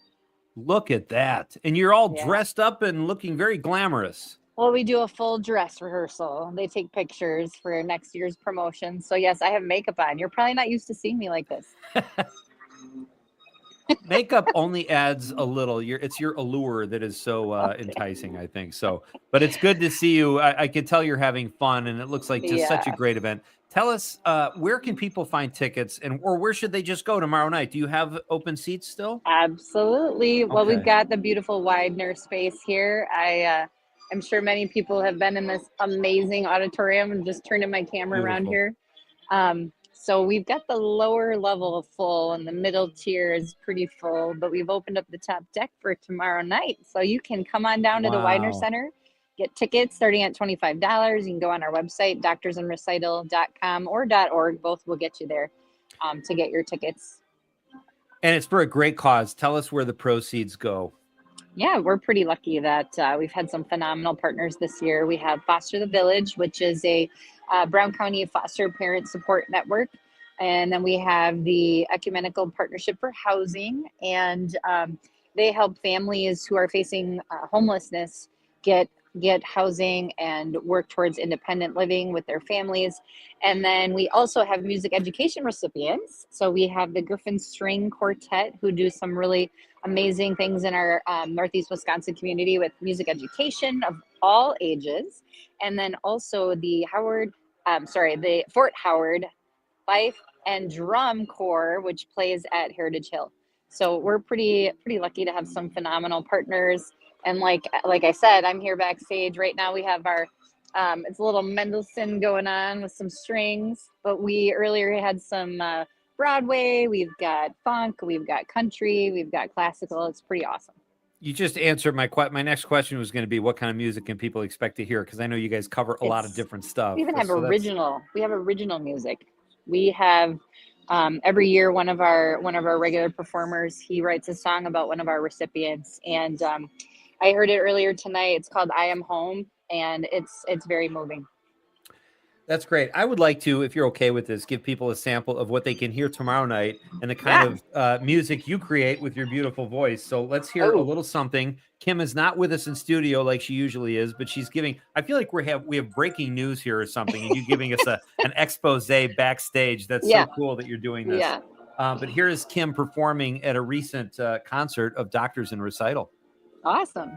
Look at that. And you're all dressed up and looking very glamorous. Well, we do a full dress rehearsal. They take pictures for next year's promotion. So yes, I have makeup on. You're probably not used to seeing me like this. Makeup only adds a little. It's your allure that is so enticing, I think. So, but it's good to see you. I can tell you're having fun, and it looks like just such a great event. Tell us, where can people find tickets, or where should they just go tomorrow night? Do you have open seats still? Absolutely. Well, we've got the beautiful Widener space here. I'm sure many people have been in this amazing auditorium and just turning my camera around here. So we've got the lower level full and the middle tier is pretty full, but we've opened up the top deck for tomorrow night. So you can come on down to the Widener Center, get tickets starting at $25. You can go on our website, doctorsinrecital.com or .org. Both will get you there to get your tickets. And it's for a great cause. Tell us where the proceeds go. Yeah, we're pretty lucky that we've had some phenomenal partners this year. We have Foster the Village, which is a Brown County Foster Parent Support Network. And then we have the Ecumenical Partnership for Housing. And they help families who are facing homelessness get housing and work towards independent living with their families. And then we also have music education recipients. So we have the Griffin String Quartet, who do some really amazing things in our Northeast Wisconsin community with music education of all ages. And then also the Fort Howard Life and Drum Corps, which plays at Heritage Hill. So we're pretty lucky to have some phenomenal partners. And like I said, I'm here backstage right now. We have our it's a little Mendelssohn going on with some strings, but we earlier had some Broadway, we've got funk, we've got country, we've got classical. It's pretty awesome. You just answered my next question was going to be, what kind of music can people expect to hear? Because I know you guys cover a lot of different stuff. We even have original. We have original music. We have every year, one of our regular performers, he writes a song about one of our recipients, and I heard it earlier tonight. It's called "I Am Home," and it's very moving. That's great. I would like to, if you're okay with this, give people a sample of what they can hear tomorrow night and the kind of music you create with your beautiful voice. So let's hear a little something. Kim is not with us in studio like she usually is, but she's giving. I feel like we have breaking news here or something, and you giving us an expose backstage. That's so cool that you're doing this. Yeah. But here is Kim performing at a recent concert of Doctors in Recital. Awesome.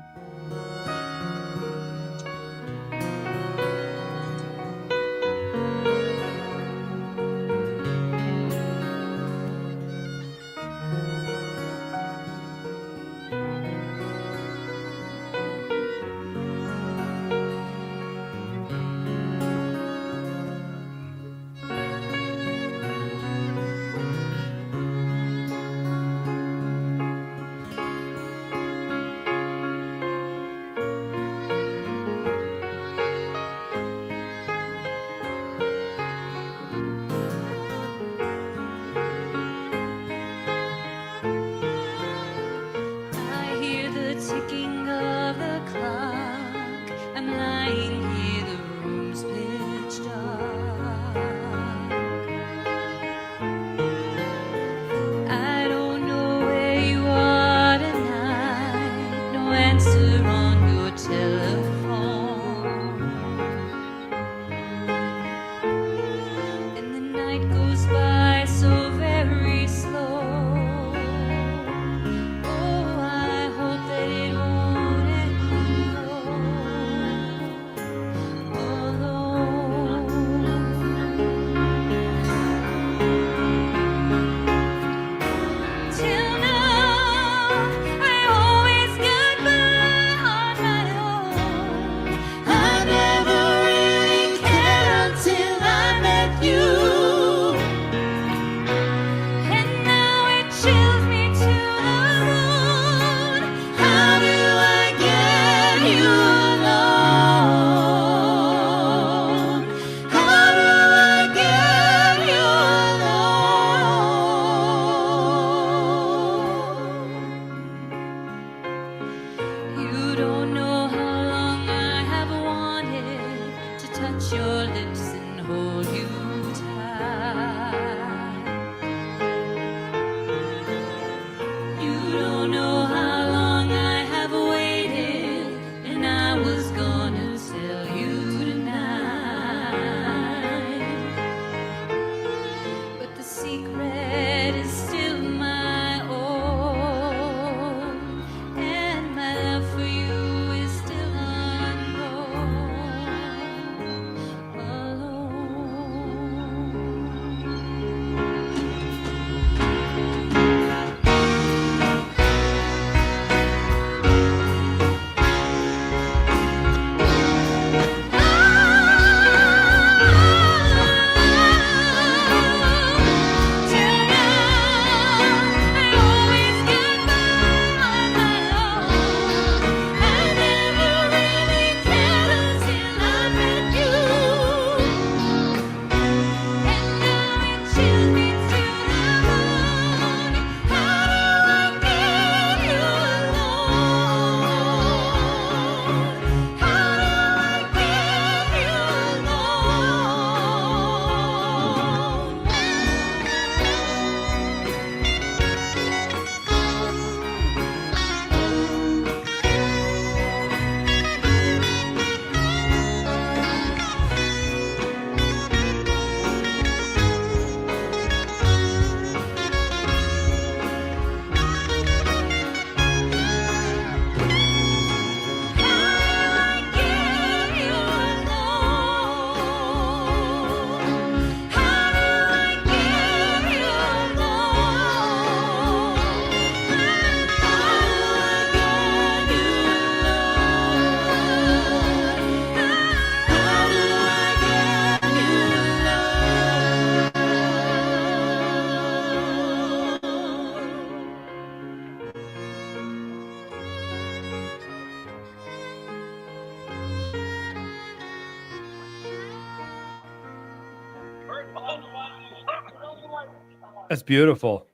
That's beautiful.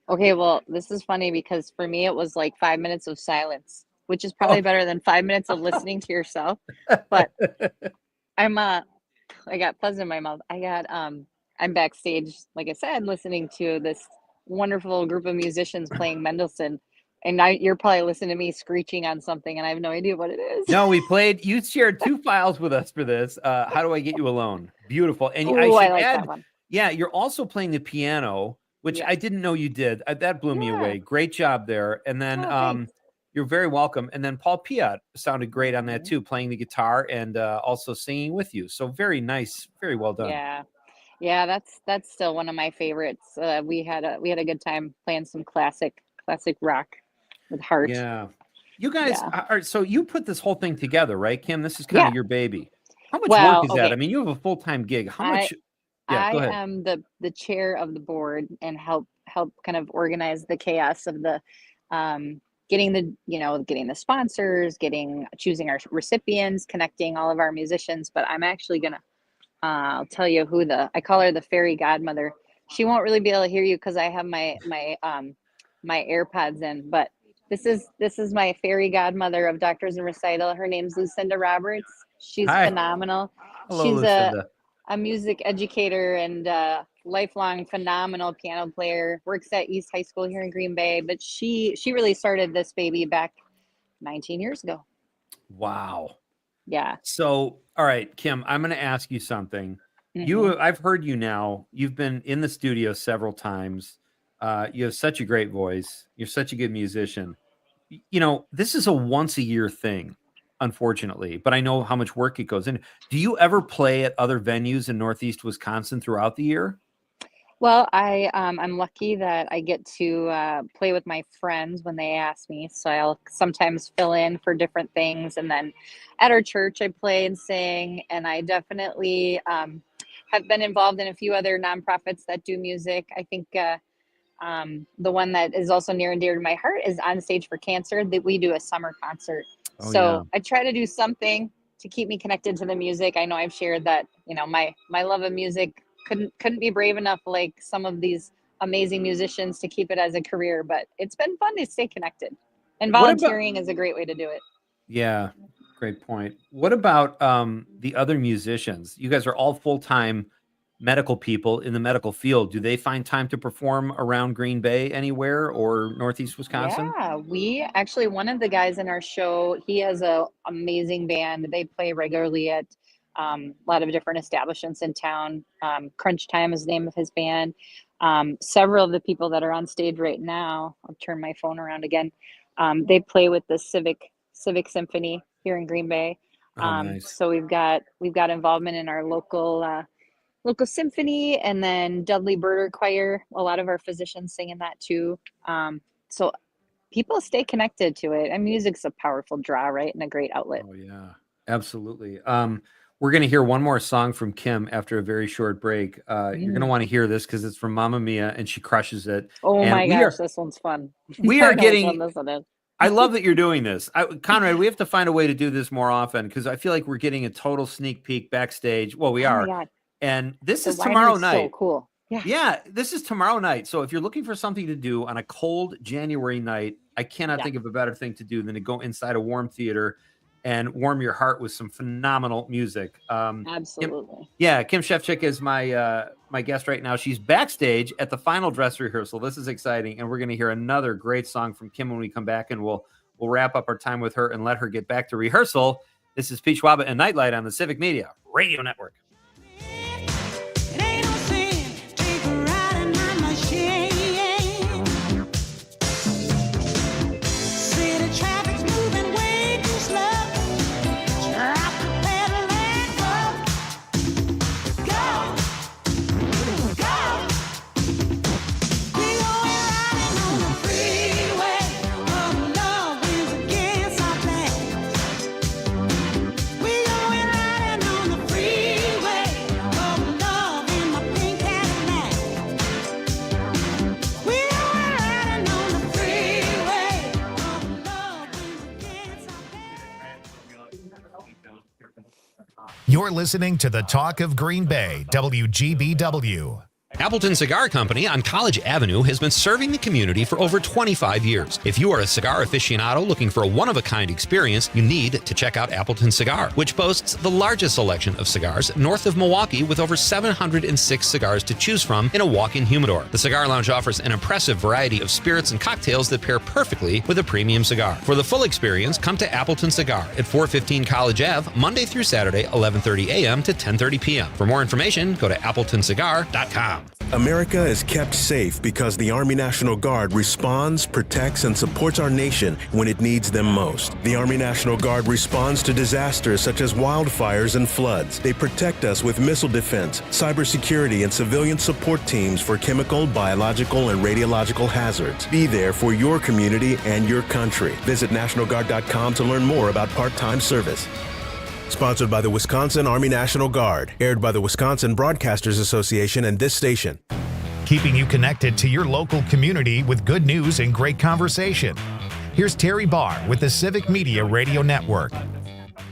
Okay, well, this is funny because for me it was like 5 minutes of silence, which is probably better than 5 minutes of listening to yourself. But I got fuzz in my mouth. I'm backstage, like I said, listening to this wonderful group of musicians playing Mendelssohn. And now you're probably listening to me screeching on something, and I have no idea what it is. No, you shared 2 files with us for this. How Do I Get You Alone? Beautiful. And Ooh, I I should like add, that one. yeah, you're also playing the piano, which I didn't know you did. That blew me Yeah. away. Great job there. And then thanks. you're very welcome. And then Paul Piat sounded great on that too, playing the guitar and also singing with you. So very nice, very well done. Yeah, that's still one of my favorites. We had a good time playing some classic rock with heart. Yeah. You guys Yeah. are, so you put this whole thing together, right, Kim? This is kind of your baby. How much Well, work is that? okay. I mean, you have a full-time gig. How much? Yeah, go I ahead. am the chair of the board and help kind of organize the chaos of the getting the sponsors, choosing our recipients, connecting all of our musicians. But I'm actually gonna I'll tell you I call her the fairy godmother. She won't really be able to hear you because I have my AirPods in, but this is my fairy godmother of Doctors in Recital. Her name's Lucinda Roberts. She's phenomenal. Hello, She's Lucinda. a music educator and lifelong phenomenal piano player. Works at East High School here in Green Bay, but she really started this baby back 19 years ago. Wow. Yeah. So, all right, Kim, I'm going to ask you something. I've heard you now. You've been in the studio several times. You have such a great voice. You're such a good musician. You know, this is a once a year thing, unfortunately, but I know how much work it goes in. Do you ever play at other venues in Northeast Wisconsin throughout the year? Well, I'm lucky that I get to play with my friends when they ask me. So I'll sometimes fill in for different things, and then at our church I play and sing. And I definitely have been involved in a few other nonprofits that do music. I think the one that is also near and dear to my heart is On Stage for Cancer. That we do a summer concert. I try to do something to keep me connected to the music. I know I've shared that, my love of music couldn't be brave enough like some of these amazing musicians to keep it as a career, but it's been fun to stay connected. And volunteering is a great way to do it. Yeah, great point. What about the other musicians? You guys are all full-time medical people in the medical field. Do they find time to perform around Green Bay anywhere or Northeast Wisconsin? Yeah, we actually, one of the guys in our show, he has a amazing band. They play regularly at a lot of different establishments in town. Crunch Time is the name of his band. Several of the people that are on stage right now, I'll turn my phone around again. They play with the Civic Symphony here in Green Bay. Nice. So we've got involvement in our local symphony, and then Dudley Birder Choir. A lot of our physicians sing in that too. So people stay connected to it. And music's a powerful draw, right? And a great outlet. Oh yeah, absolutely. We're going to hear one more song from Kim after a very short break. You're going to want to hear this because it's from Mamma Mia and she crushes it. Oh and my gosh, this one's fun. We are getting. This one is. I love that you're doing this. Conrad, we have to find a way to do this more often because I feel like we're getting a total sneak peek backstage. Well, we are. Oh my God. And this The is tomorrow winery's night. So cool. Yeah, this is tomorrow night. So if you're looking for something to do on a cold January night, I cannot think of a better thing to do than to go inside a warm theater and warm your heart with some phenomenal music. Absolutely. Kim Shefchik is my guest right now. She's backstage at the final dress rehearsal. This is exciting, and we're going to hear another great song from Kim when we come back, and we'll wrap up our time with her and let her get back to rehearsal. This is Pete Schwaba and Nite Lite on the Civic Media Radio Network. You're listening to the Talk of Green Bay, WGBW. Appleton Cigar Company on College Avenue has been serving the community for over 25 years. If you are a cigar aficionado looking for a one-of-a-kind experience, you need to check out Appleton Cigar, which boasts the largest selection of cigars north of Milwaukee with over 706 cigars to choose from in a walk-in humidor. The Cigar Lounge offers an impressive variety of spirits and cocktails that pair perfectly with a premium cigar. For the full experience, come to Appleton Cigar at 415 College Ave, Monday through Saturday, 11:30 a.m. to 10:30 p.m. For more information, go to appletoncigar.com. America is kept safe because the Army National Guard responds, protects, and supports our nation when it needs them most. The Army National Guard responds to disasters such as wildfires and floods. They protect us with missile defense, cybersecurity, and civilian support teams for chemical, biological, and radiological hazards. Be there for your community and your country. Visit NationalGuard.com to learn more about part-time service. Sponsored by the Wisconsin Army National Guard. Aired by the Wisconsin Broadcasters Association and this station. Keeping you connected to your local community with good news and great conversation. Here's Terry Barr with the Civic Media Radio Network.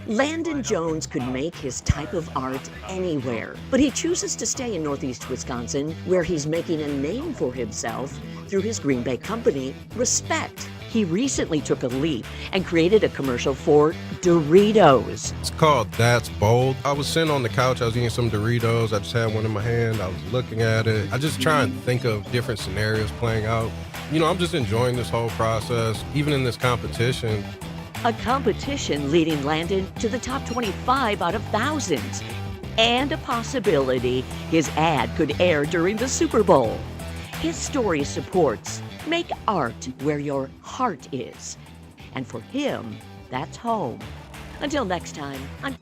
Landon Jones could make his type of art anywhere, but he chooses to stay in Northeast Wisconsin, where he's making a name for himself through his Green Bay company, Respect. He recently took a leap and created a commercial for Doritos. It's called That's Bold. I was sitting on the couch, I was eating some Doritos, I just had one in my hand, I was looking at it. I just try and think of different scenarios playing out. You know, I'm just enjoying this whole process, even in this competition. A competition leading Landon to the top 25 out of thousands. And a possibility his ad could air during the Super Bowl. His story supports make art where your heart is. And for him, that's home. Until next time, I'm...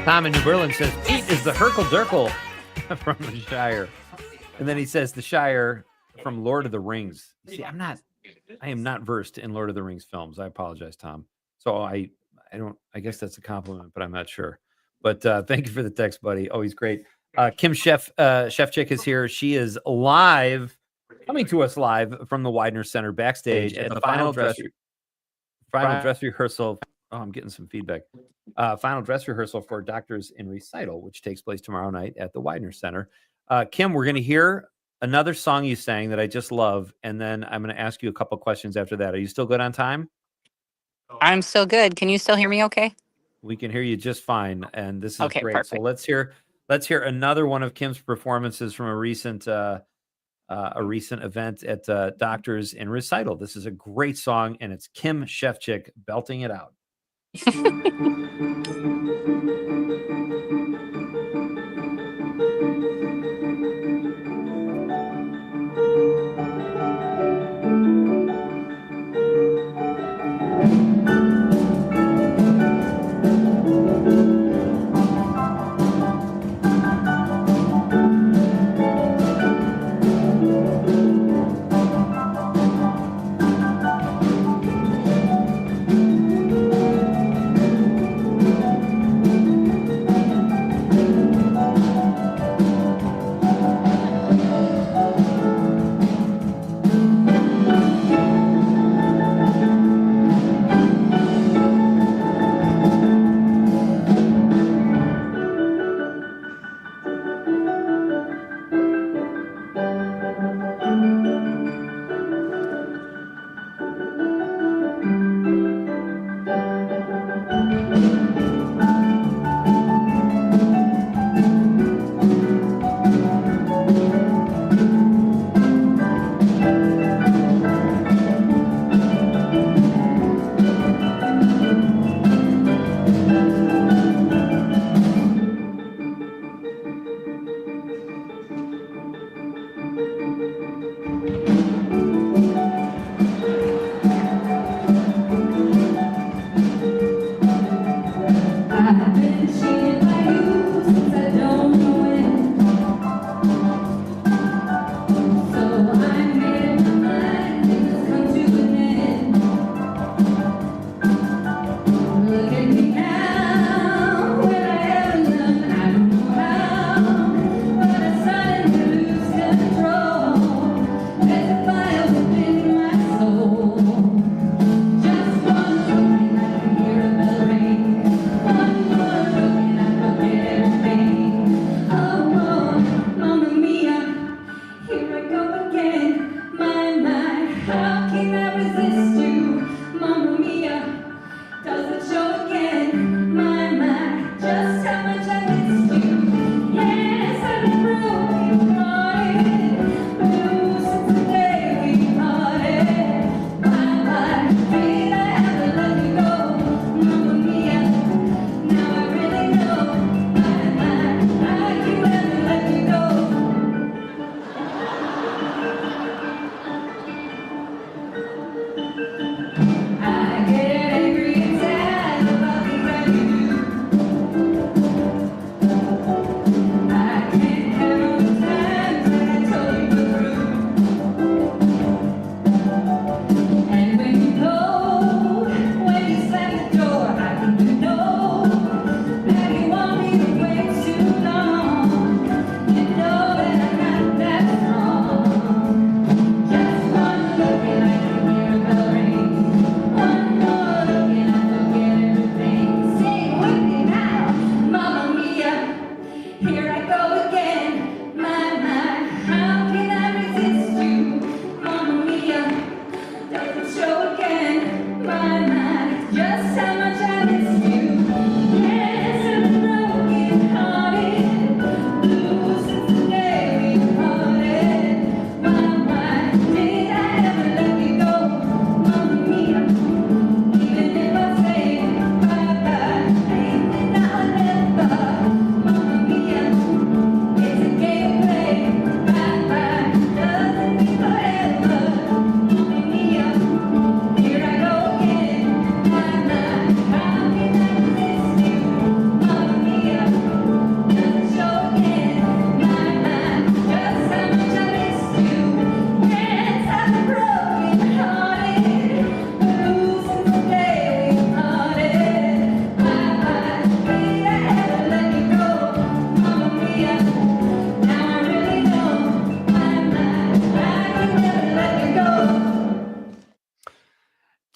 Tom in New Berlin says, Pete is the Herkle-Durkle from the Shire. And then he says the Shire from Lord of the Rings. See, I am not versed in Lord of the Rings films. I apologize, Tom. So I guess that's a compliment, but I'm not sure. But thank you for the text, buddy. Always great. Kim Chef Chick is here. She is coming to us live from the Widener Center backstage at the final dress rehearsal. Oh, I'm getting some feedback. Final dress rehearsal for Doctors in Recital, which takes place tomorrow night at the Widener Center. Kim, we're going to hear another song you sang that I just love, and then I'm going to ask you a couple questions after that. Are you still good on time? I'm still good. Can you still hear me okay? We can hear you just fine, and this is okay, great. Perfect. So let's hear another one of Kim's performances from a recent event at Doctors in Recital. This is a great song, and it's Kim Shefchick belting it out.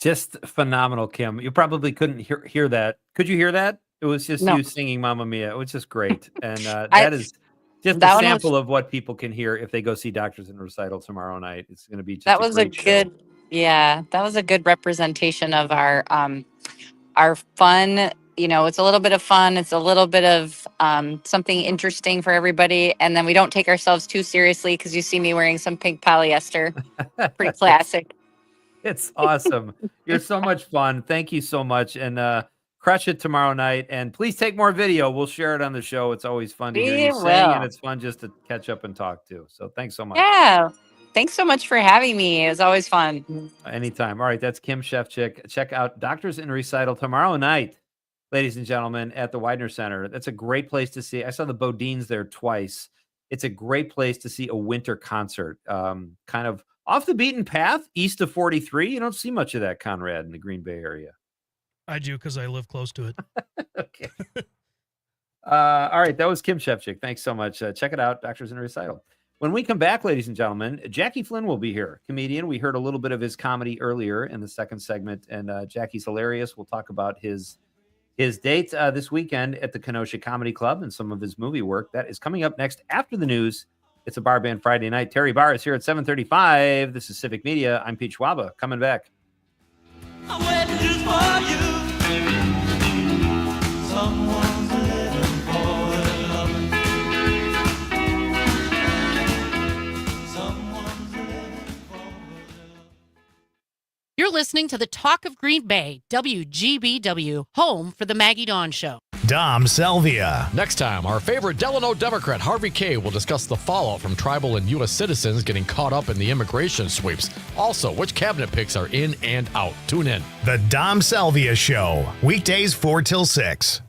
Just phenomenal, Kim. You probably couldn't hear that. Could you hear that? It was just you singing Mamma Mia. It was just great. And that is just a sample of what people can hear if they go see Doctors in Recital tomorrow night. It's going to be just that was a great good, yeah, that was a good representation of our fun. You know, it's a little bit of fun. It's a little bit of something interesting for everybody. And then we don't take ourselves too seriously because you see me wearing some pink polyester. Pretty classic. It's awesome. You're so much fun. Thank you so much. And crush it tomorrow night. And please take more video. We'll share it on the show. It's always fun to hear you sing. And it's fun just to catch up and talk too. So thanks so much. Yeah. Thanks so much for having me. It was always fun. Anytime. All right. That's Kim Shefchick. Check out Doctors in Recital tomorrow night, ladies and gentlemen, at the Widener Center. That's a great place to see. I saw the Bodines there twice. It's a great place to see a winter concert. Kind of off the beaten path, east of 43. You don't see much of that, Conrad, in the Green Bay area. I do because I live close to it. Okay. All right. That was Kim Shefchick. Thanks so much. Check it out, Doctors in Recital. When we come back, ladies and gentlemen, Jackie Flynn will be here, comedian. We heard a little bit of his comedy earlier in the second segment, and Jackie's hilarious. We'll talk about his date this weekend at the Kenosha Comedy Club and some of his movie work. That is coming up next after the news. It's a Bar Band Friday night. Terry Barr is here at 7:35. This is Civic Media. I'm Pete Schwaba. Coming back. I'm waiting just for you. Someone's living for love. Someone's living for love. You're listening to the Talk of Green Bay, WGBW, home for the Maggie Dawn Show. Dom Salvia. Next time, our favorite Delano Democrat, Harvey Kaye, will discuss the fallout from tribal and U.S. citizens getting caught up in the immigration sweeps. Also, which cabinet picks are in and out. Tune in. The Dom Salvia Show, weekdays 4 till 6.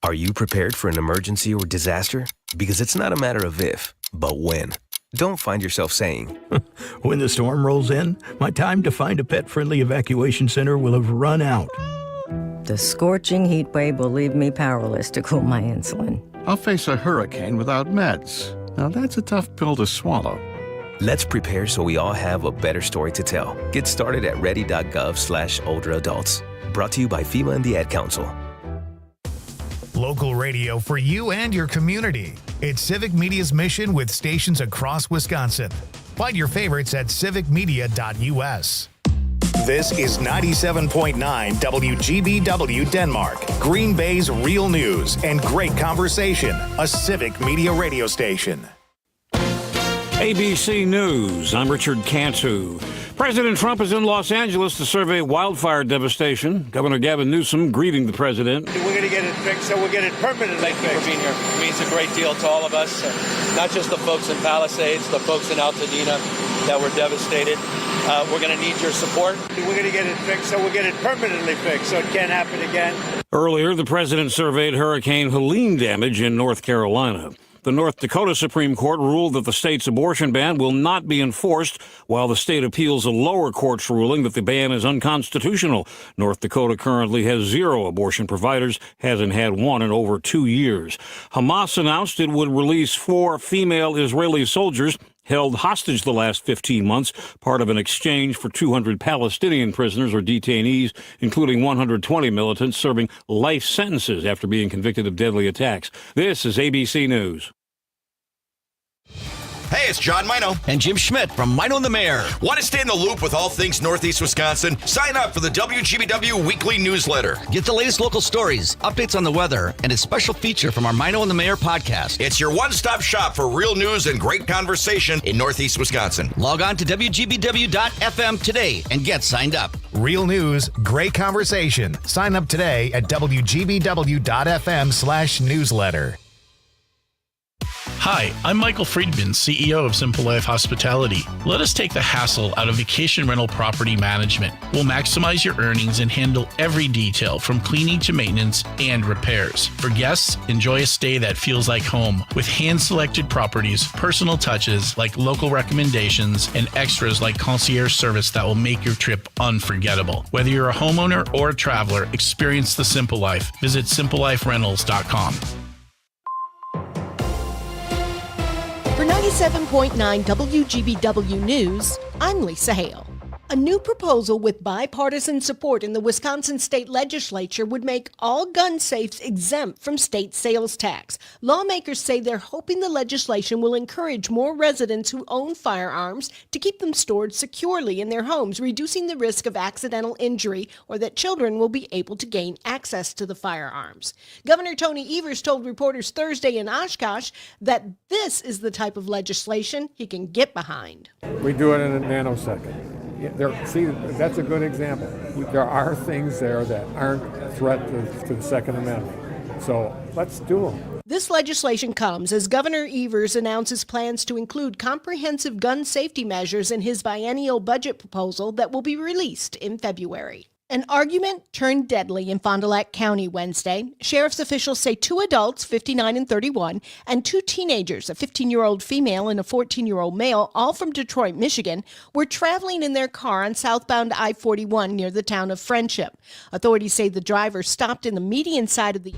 Are you prepared for an emergency or disaster? Because it's not a matter of if, but when. Don't find yourself saying, when the storm rolls in, my time to find a pet-friendly evacuation center will have run out. The scorching heat wave will leave me powerless to cool my insulin. I'll face a hurricane without meds. Now that's a tough pill to swallow. Let's prepare so we all have a better story to tell. Get started at ready.gov/older adults. Brought to you by FEMA and the Ad Council. Local radio for you and your community. It's Civic Media's mission with stations across Wisconsin. Find your favorites at civicmedia.us. This is 97.9 WGBW Denmark, Green Bay's real news and great conversation, a Civic Media radio station. ABC News, I'm Richard Cantu. President Trump is in Los Angeles to survey wildfire devastation. Governor Gavin Newsom greeting the president. We're going to get it fixed, so we'll get it permanently fixed. Thank you for being here. It means a great deal to all of us, not just the folks in Palisades, the folks in Altadena that were devastated. We're going to need your support. We're going to get it fixed, so we'll get it permanently fixed, so it can't happen again. Earlier, the president surveyed Hurricane Helene damage in North Carolina. The North Dakota Supreme Court ruled that the state's abortion ban will not be enforced, while the state appeals a lower court's ruling that the ban is unconstitutional. North Dakota currently has 0 abortion providers, hasn't had one in over 2 years. Hamas announced it would release 4 female Israeli soldiers held hostage the last 15 months, part of an exchange for 200 Palestinian prisoners or detainees, including 120 militants serving life sentences after being convicted of deadly attacks. This is ABC News. Hey, it's John Mino and Jim Schmidt from Mino and the Mayor. Want to stay in the loop with all things Northeast Wisconsin? Sign up for the WGBW weekly newsletter. Get the latest local stories, updates on the weather, and a special feature from our Mino and the Mayor podcast. It's your one-stop shop for real news and great conversation in Northeast Wisconsin. Log on to WGBW.FM today and get signed up. Real news, great conversation. Sign up today at WGBW.FM/newsletter. Hi, I'm Michael Friedman, CEO of Simple Life Hospitality. Let us take the hassle out of vacation rental property management. We'll maximize your earnings and handle every detail from cleaning to maintenance and repairs. For guests, enjoy a stay that feels like home with hand-selected properties, personal touches like local recommendations, and extras like concierge service that will make your trip unforgettable. Whether you're a homeowner or a traveler, experience the Simple Life. Visit simpleliferentals.com. For 97.9 WGBW News, I'm Lisa Hale. A new proposal with bipartisan support in the Wisconsin state legislature would make all gun safes exempt from state sales tax. Lawmakers say they're hoping the legislation will encourage more residents who own firearms to keep them stored securely in their homes, reducing the risk of accidental injury, or that children will be able to gain access to the firearms. Governor Tony Evers told reporters Thursday in Oshkosh that this is the type of legislation he can get behind. We do it in a nanosecond. See, that's a good example. There are things there that aren't a threat to the Second Amendment. So let's do them. This legislation comes as Governor Evers announces plans to include comprehensive gun safety measures in his biennial budget proposal that will be released in February. An argument turned deadly in Fond du Lac County Wednesday. Sheriff's officials say 2 adults, 59 and 31, and 2 teenagers, a 15-year-old female and a 14-year-old male, all from Detroit, Michigan, were traveling in their car on southbound I-41 near the town of Friendship. Authorities say the driver stopped in the median side of the...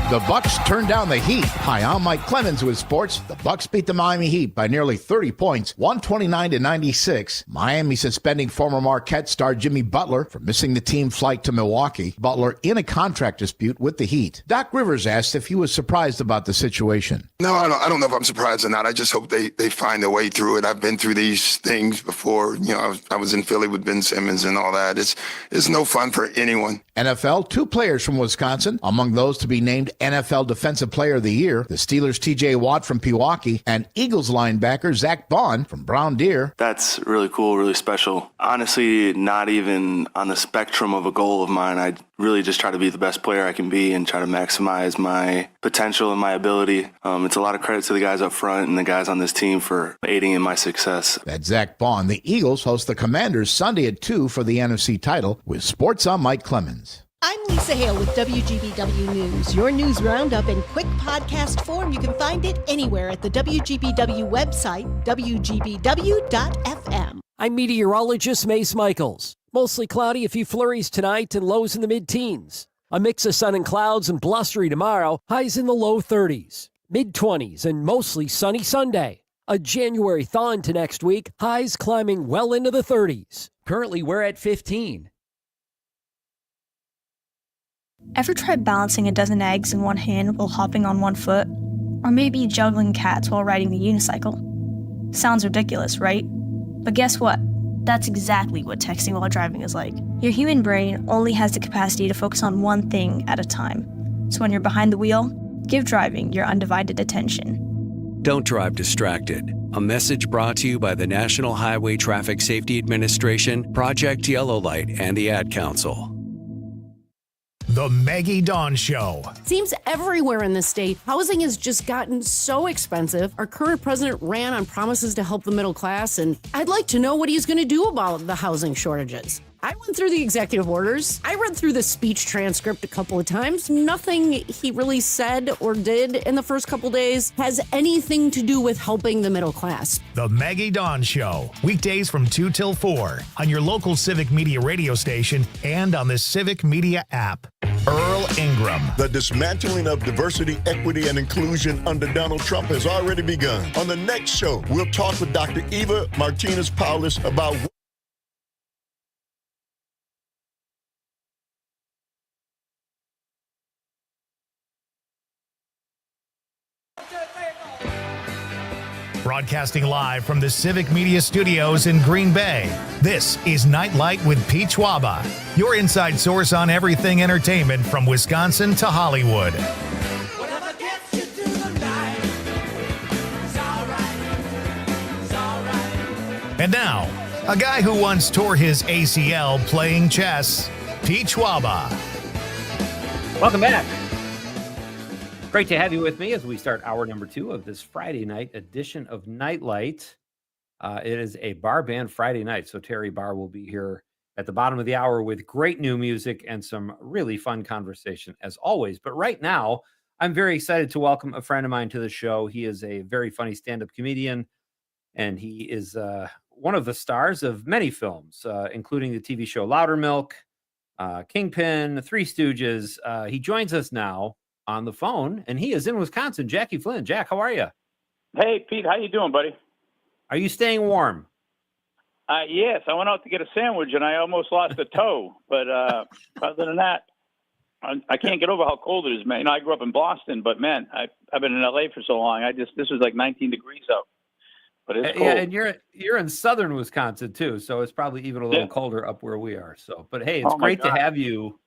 The Bucks turned down the Heat. Hi, I'm Mike Clemens with sports. The Bucks beat the Miami Heat by nearly 30 points, 129-96. Miami suspending former Marquette star Jimmy Butler for missing the team flight to Milwaukee. Butler in a contract dispute with the Heat. Doc Rivers asked if he was surprised about the situation. No, I don't know if I'm surprised or not. I just hope they find their way through it. I've been through these things before. You know, I was in Philly with Ben Simmons and all that. It's no fun for anyone. NFL, 2 players from Wisconsin, among those to be named NFL Defensive Player of the Year, the Steelers' T.J. Watt from Pewaukee and Eagles linebacker Zach Bond from Brown Deer. That's really cool, really special. Honestly, not even on the spectrum of a goal of mine. I really just try to be the best player I can be and try to maximize my potential and my ability. It's a lot of credit to the guys up front and the guys on this team for aiding in my success. That's Zach Bond. The Eagles host the Commanders Sunday at 2 for the NFC title. With sports, I'm Mike Clemens. I'm Lisa Hale with WGBW News. Your news roundup in quick podcast form. You can find it anywhere at the WGBW website, wgbw.fm. I'm meteorologist Mace Michaels. Mostly cloudy, a few flurries tonight and lows in the mid-teens. A mix of sun and clouds and blustery tomorrow, highs in the low 30s. Mid-20s and mostly sunny Sunday. A January thaw into next week, highs climbing well into the 30s. Currently, we're at 15. Ever tried balancing a dozen eggs in one hand while hopping on one foot? Or maybe juggling cats while riding the unicycle? Sounds ridiculous, right? But guess what? That's exactly what texting while driving is like. Your human brain only has the capacity to focus on one thing at a time. So when you're behind the wheel, give driving your undivided attention. Don't drive distracted. A message brought to you by the National Highway Traffic Safety Administration, Project Yellow Light, and the Ad Council. The Maggie Dawn Show. Seems everywhere in the state, housing has just gotten so expensive. Our current president ran on promises to help the middle class, and I'd like to know what he's going to do about the housing shortages. I went through the executive orders. I read through the speech transcript a couple of times. Nothing he really said or did in the first couple days has anything to do with helping the middle class. The Maggie Dawn Show. Weekdays from 2 till 4 on your local Civic Media radio station and on the Civic Media app. Earl Ingram. The dismantling of diversity, equity, and inclusion under Donald Trump has already begun. On the next show, we'll talk with Dr. Eva Martinez-Paulus about Broadcasting live from the Civic Media Studios in Green Bay, this is Nite Lite with Pete Schwaba, your inside source on everything entertainment from Wisconsin to Hollywood. And now, a guy who once tore his ACL playing chess, Pete Schwaba. Welcome back. Great to have you with me as we start hour number 2 of this Friday night edition of Nite Lite. It is a bar band Friday night, so Terry Barr will be here at the bottom of the hour with great new music and some really fun conversation as always. But right now, I'm very excited to welcome a friend of mine to the show. He is a very funny stand-up comedian, and he is one of the stars of many films, including the TV show Loudermilk, Kingpin, Three Stooges. He joins us now on the phone, and he is in Wisconsin. Jackie Flynn. Jack, how are you? Hey, Pete. How you doing, buddy? Are you staying warm? Yes, I went out to get a sandwich and I almost lost a toe. But other than that, I can't get over how cold it is, man. You know, I grew up in Boston, but man, I've been in LA for so long. This was like 19 degrees out, but it's cold. Yeah, and you're in southern Wisconsin too, so it's probably even a little colder up where we are. So, but hey, it's great to have you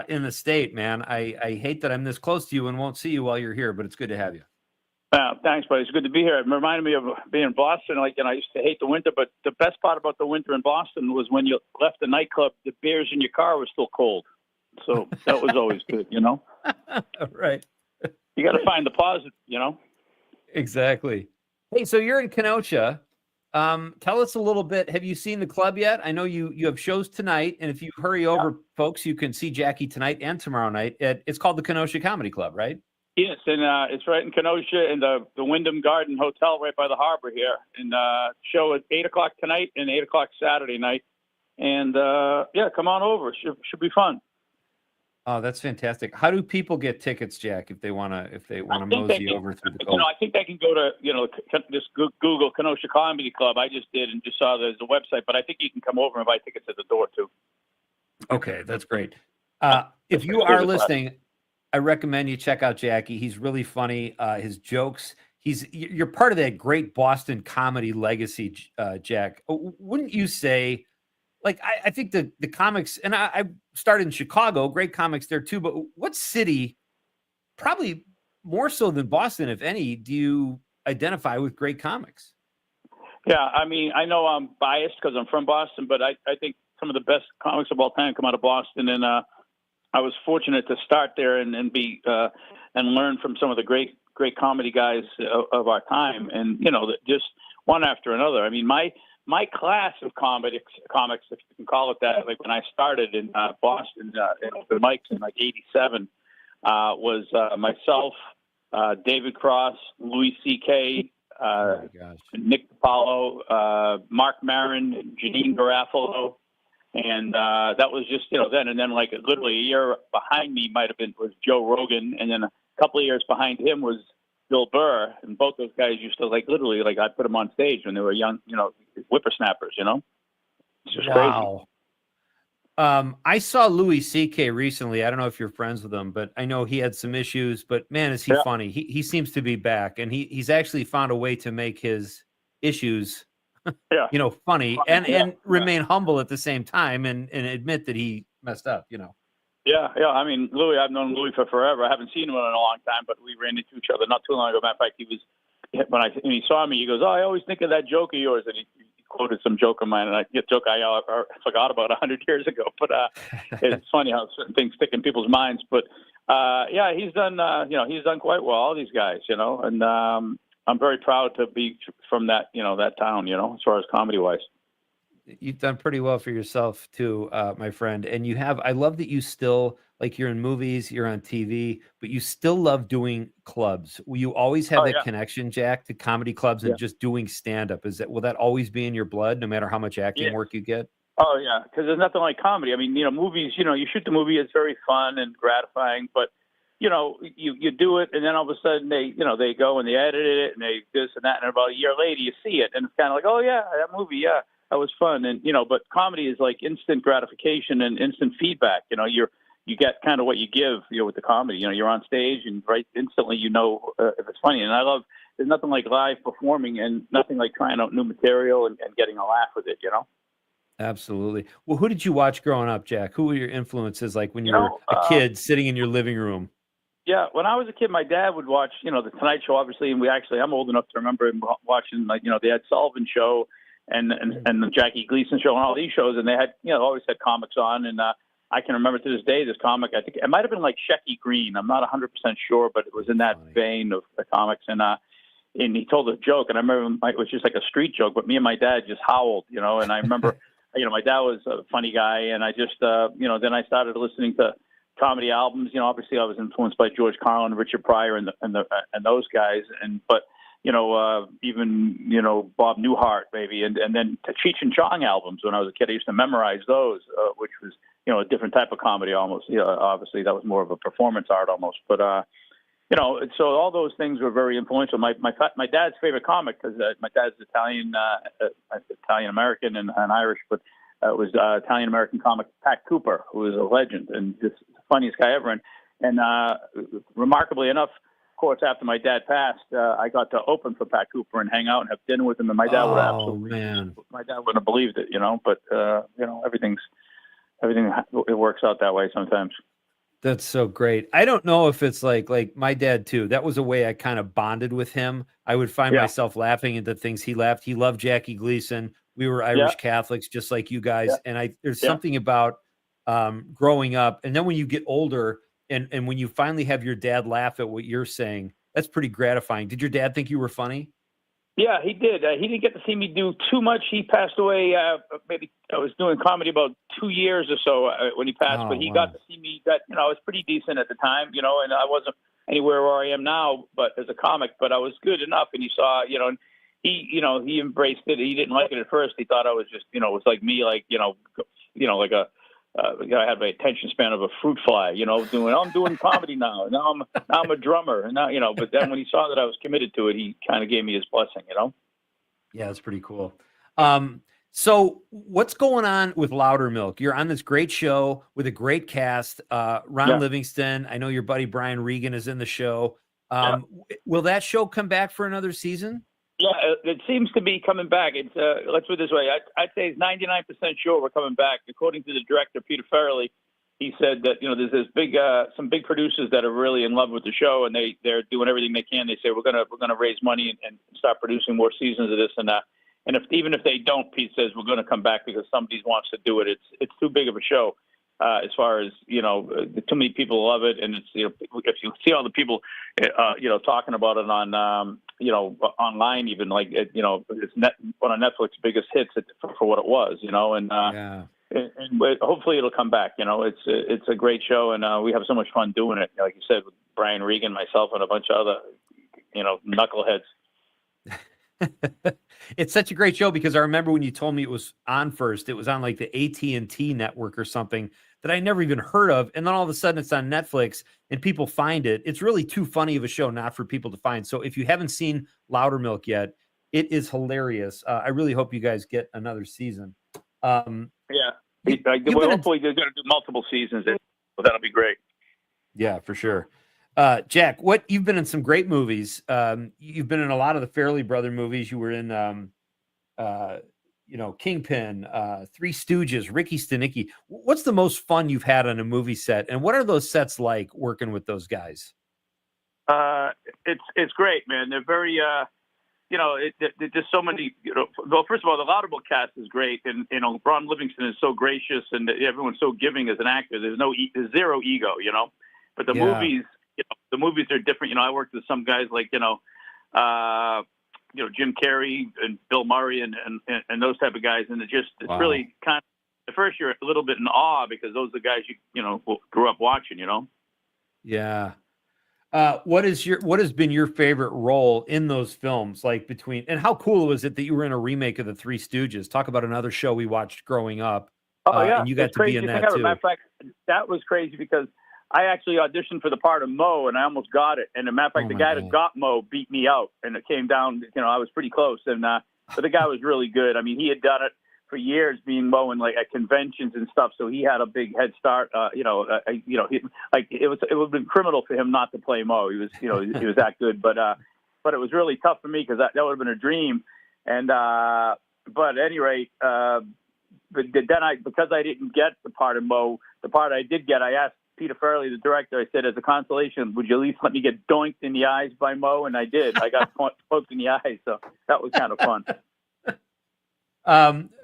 in the state, man. I hate that I'm this close to you and won't see you while you're here, but it's good to have you. Thanks, buddy. It's good to be here. It reminded me of being in Boston. Like, I used to hate the winter, but the best part about the winter in Boston was when you left the nightclub, the beers in your car were still cold. So that was always good, you know? Right. You got to find the positive, you know? Exactly. Hey, so you're in Kenosha. Tell us a little bit. Have you seen the club yet? I know you have shows tonight, and if you hurry over, folks, you can see Jackie tonight and tomorrow night. It's called the Kenosha Comedy Club, right? Yes, and it's right in Kenosha in the Wyndham Garden Hotel right by the harbor here. And show at 8 o'clock tonight and 8 o'clock Saturday night. And, come on over. Should be fun. Oh, that's fantastic. How do people get tickets, Jack, if they want to mosey over through the cold? I think they can go to, just Google Kenosha Comedy Club. I just did and just saw there's a website, but I think you can come over and buy tickets at the door too. Okay, that's great. If you are listening, I recommend you check out Jackie. He's really funny. His jokes. You're part of that great Boston comedy legacy, Jack. Wouldn't you say? Like, I think the comics, and I started in Chicago, great comics there too, but what city, probably more so than Boston, if any, do you identify with great comics? Yeah, I mean, I know I'm biased because I'm from Boston, but I think some of the best comics of all time come out of Boston, and I was fortunate to start there and be and learn from some of the great comedy guys of our time, and just one after another. I mean, my class of comics, if you can call it that, like when I started in Boston in open mics in like '87, was myself, David Cross, Louis C.K., Nick DiPaolo, Mark Maron, Janine Garofalo, and that was just then. And then like literally a year behind me was Joe Rogan, and then a couple of years behind him was Bill Burr, and both those guys used to literally I put them on stage when they were young, whippersnappers, It's just crazy. I saw Louis C.K. recently. I don't know if you're friends with him, but I know he had some issues, but man, is he funny. He seems to be back, and he's actually found a way to make his issues, funny and remain humble at the same time and admit that he messed up, Yeah. I mean, Louis, I've known Louis for forever. I haven't seen him in a long time, but we ran into each other not too long ago. Matter of fact, when he saw me, he goes, "Oh, I always think of that joke of yours," and he quoted some joke of mine, and I forgot about 100 years ago. But it's funny how certain things stick in people's minds. But he's done, he's done quite well. All these guys, and I'm very proud to be from that, that town, as far as comedy wise. You've done pretty well for yourself too, my friend. And I love that you still, you're in movies, you're on TV, but you still love doing clubs. Will you always have that connection, Jack, to comedy clubs and just doing stand-up? Will that always be in your blood, no matter how much acting work you get? Oh yeah. Because there's nothing like comedy. I mean, movies, you shoot the movie, it's very fun and gratifying, but you do it, and then all of a sudden they go and they edit it and they this and that, and about a year later you see it, and it's kind of like, oh yeah, that movie, yeah. That was fun. And, but comedy is like instant gratification and instant feedback. You get kind of what you give, with the comedy, you're on stage and right instantly, if it's funny. And there's nothing like live performing and nothing like trying out new material and getting a laugh with it, Absolutely. Well, who did you watch growing up, Jack? Who were your influences like when you were a kid sitting in your living room? Yeah, when I was a kid, my dad would watch, the Tonight Show, obviously, and I'm old enough to remember him watching, the Ed Sullivan Show, and the Jackie Gleason Show and all these shows, and they had always had comics on, and I can remember to this day this comic. I think it might have been like Shecky Green. I'm not 100% sure, but it was in that vein of the comics, and he told a joke, and I remember it was just like a street joke, but me and my dad just howled, and I remember my dad was a funny guy, and I just then I started listening to comedy albums. Obviously I was influenced by George Carlin, Richard Pryor, and those guys, but even Bob Newhart maybe, and then Cheech and Chong albums. When I was a kid, I used to memorize those, which was a different type of comedy almost. Obviously that was more of a performance art almost. But so all those things were very influential. My dad's favorite comic, because my dad's Italian American and Irish, but it was Italian American comic Pat Cooper, who was a legend and just the funniest guy ever. And remarkably enough, of course, after my dad passed, I got to open for Pat Cooper and hang out and have dinner with him. And my dad would my dad wouldn't have believed it, But everything it works out that way sometimes. That's so great. I don't know if it's like my dad too. That was a way I kind of bonded with him. I would find myself laughing at the things he laughed. He loved Jackie Gleason. We were Irish Catholics, just like you guys. And there's something about growing up. And then when you get older and when you finally have your dad laugh at what you're saying, that's pretty gratifying. Did your dad think you were funny? Yeah, he did. He didn't get to see me do too much. He passed away. Maybe I was doing comedy about 2 years or so when he passed, but he got to see me. I was pretty decent at the time, and I wasn't anywhere where I am now, but as a comic, but I was good enough. And he saw, and he embraced it. He didn't like it at first. He thought I was just, it was like me, like I had my attention span of a fruit fly, I'm doing comedy now. Now I'm a drummer, and now, but then when he saw that I was committed to it, he kind of gave me his blessing, Yeah, that's pretty cool. So what's going on with Loudermilk? You're on this great show with a great cast. Ron Livingston. I know your buddy Brian Regan is in the show. Will that show come back for another season? Yeah, it seems to be coming back. It's let's put it this way. I'd say it's 99% sure we're coming back. According to the director, Peter Farrelly, he said that there's this some big producers that are really in love with the show, and they're doing everything they can. They say we're gonna raise money and start producing more seasons of this and that. And even if they don't, Pete says we're going to come back because somebody wants to do it. It's too big of a show. As far as too many people love it, and it's if you see all the people talking about it on online, even like it's one of Netflix's biggest hits for what it was, and hopefully it'll come back. It's a great show, and we have so much fun doing it. Like you said, with Brian Regan, myself, and a bunch of other knuckleheads. It's such a great show because I remember when you told me it was on first, it was on like the AT&T network or something that I never even heard of. And then all of a sudden it's on Netflix and people find it. It's really too funny of a show not for people to find. So if you haven't seen Loudermilk yet, it is hilarious. I really hope you guys get another season. Hopefully they're going to do multiple seasons. So that'll be great. Yeah, for sure. Jack, you've been in some great movies. You've been in a lot of the Farrelly Brother movies. You were in, Kingpin, Three Stooges, Ricky Stenicki. What's the most fun you've had on a movie set, and what are those sets like working with those guys? It's great, man. They're very, there's just so many. Well, first of all, the Loudermilk cast is great, and Ron Livingston is so gracious, and everyone's so giving as an actor. There's zero ego, But the movies. The movies are different. I worked with some guys like, Jim Carrey and Bill Murray and those type of guys. And it's really kind of, at first you're a little bit in awe because those are the guys you grew up watching, Yeah. What has been your favorite role in those films? And how cool was it that you were in a remake of the Three Stooges? Talk about another show we watched growing up. Oh yeah. And you got to be in that too. Matter of fact, that was crazy because I actually auditioned for the part of Mo, and I almost got it. And as a matter of fact, the guy that got Mo beat me out, and it came down. I was pretty close, and but the guy was really good. I mean, he had done it for years, being Mo in at conventions and stuff, so he had a big head start. It would have been criminal for him not to play Mo. He was, he was that good. But it was really tough for me because that would have been a dream. And but at any rate, but then because I didn't get the part of Mo, the part I did get, I asked Peter Farrelly, the director, I said, as a consolation, would you at least let me get doinked in the eyes by Mo? And I did. I got poked in the eyes, so that was kind of fun.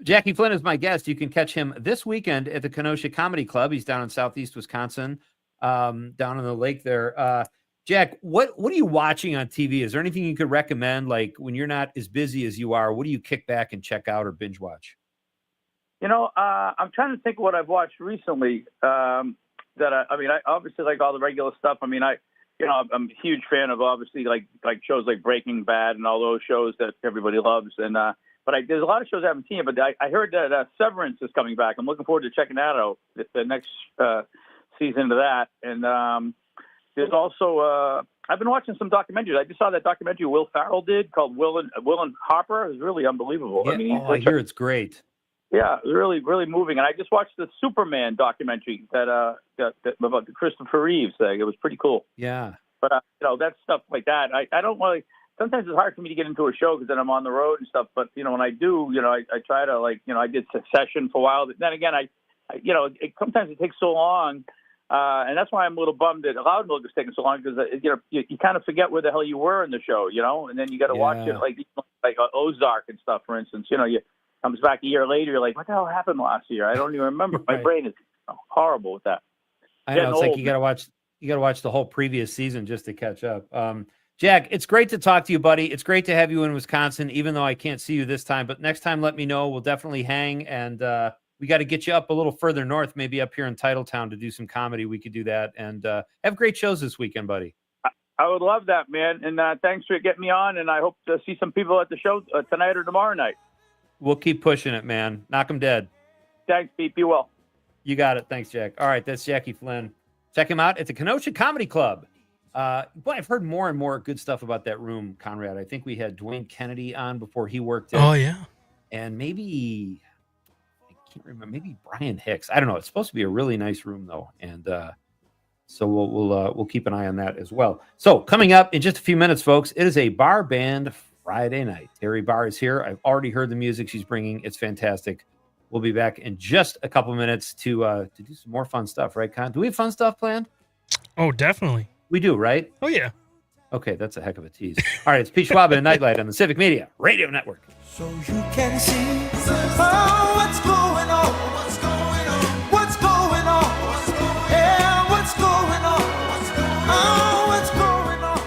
Jackie Flynn is my guest. You can catch him this weekend at the Kenosha Comedy Club. He's down in Southeast Wisconsin, down on the lake there. Jack, what are you watching on TV? Is there anything you could recommend? Like when you're not as busy as you are, what do you kick back and check out or binge watch? I'm trying to think of what I've watched recently. I obviously like all the regular stuff. I mean, I'm a huge fan of obviously like shows like Breaking Bad and all those shows that everybody loves. And but there's a lot of shows I haven't seen. But I heard that Severance is coming back. I'm looking forward to checking that out. The next season of that. And there's also I've been watching some documentaries. I just saw that documentary Will Ferrell did called Will and Harper. It was really unbelievable. Yeah, I mean, I hear it's great. Yeah, it was really, really moving. And I just watched the Superman documentary that about Christopher Reeves thing. It was pretty cool. Yeah. But that stuff like that, I don't really. Sometimes it's hard for me to get into a show because then I'm on the road and stuff. But when I do, I try to I did Succession for a while. But then again, sometimes it takes so long. And that's why I'm a little bummed that Loud Milk is taking so long because you kind of forget where the hell you were in the show, and then you got to watch it like Ozark and stuff, for instance. You comes back a year later, you're like, what the hell happened last year? I don't even remember. My brain is horrible with that. I know it's like you got to watch the whole previous season just to catch up. Jack, it's great to talk to you, buddy. It's great to have you in Wisconsin, even though I can't see you this time. But next time, let me know. We'll definitely hang and. We got to get you up a little further north, maybe up here in Titletown to do some comedy. We could do that and have great shows this weekend, buddy. I would love that, man. And thanks for getting me on. And I hope to see some people at the show tonight or tomorrow night. We'll keep pushing it, man. Knock them dead. Thanks, Pete. Be well. You got it. Thanks, Jack. All right, that's Jackie Flynn. Check him out at the Kenosha Comedy Club. Boy, I've heard more and more good stuff about that room, Conrad. I think we had Dwayne Kennedy on before he worked. Oh, yeah. And maybe... can't remember, maybe Brian Hicks. I don't know. It's supposed to be a really nice room though, and so we'll keep an eye on that as well. So coming up in just a few minutes, folks, it is a bar band Friday night. Terry Barr is here. I've already heard the music she's bringing. It's fantastic. We'll be back in just a couple minutes to do some more fun stuff, right, Con? Do we have fun stuff planned? Oh, definitely. We do, right? Oh yeah. Okay, that's a heck of a tease. All right, it's Pete Schwaba and Nite Lite on the Civic Media Radio Network. So you can see what's going on, what's going on, what's going on, yeah, what's going on, what's going on, what's going on.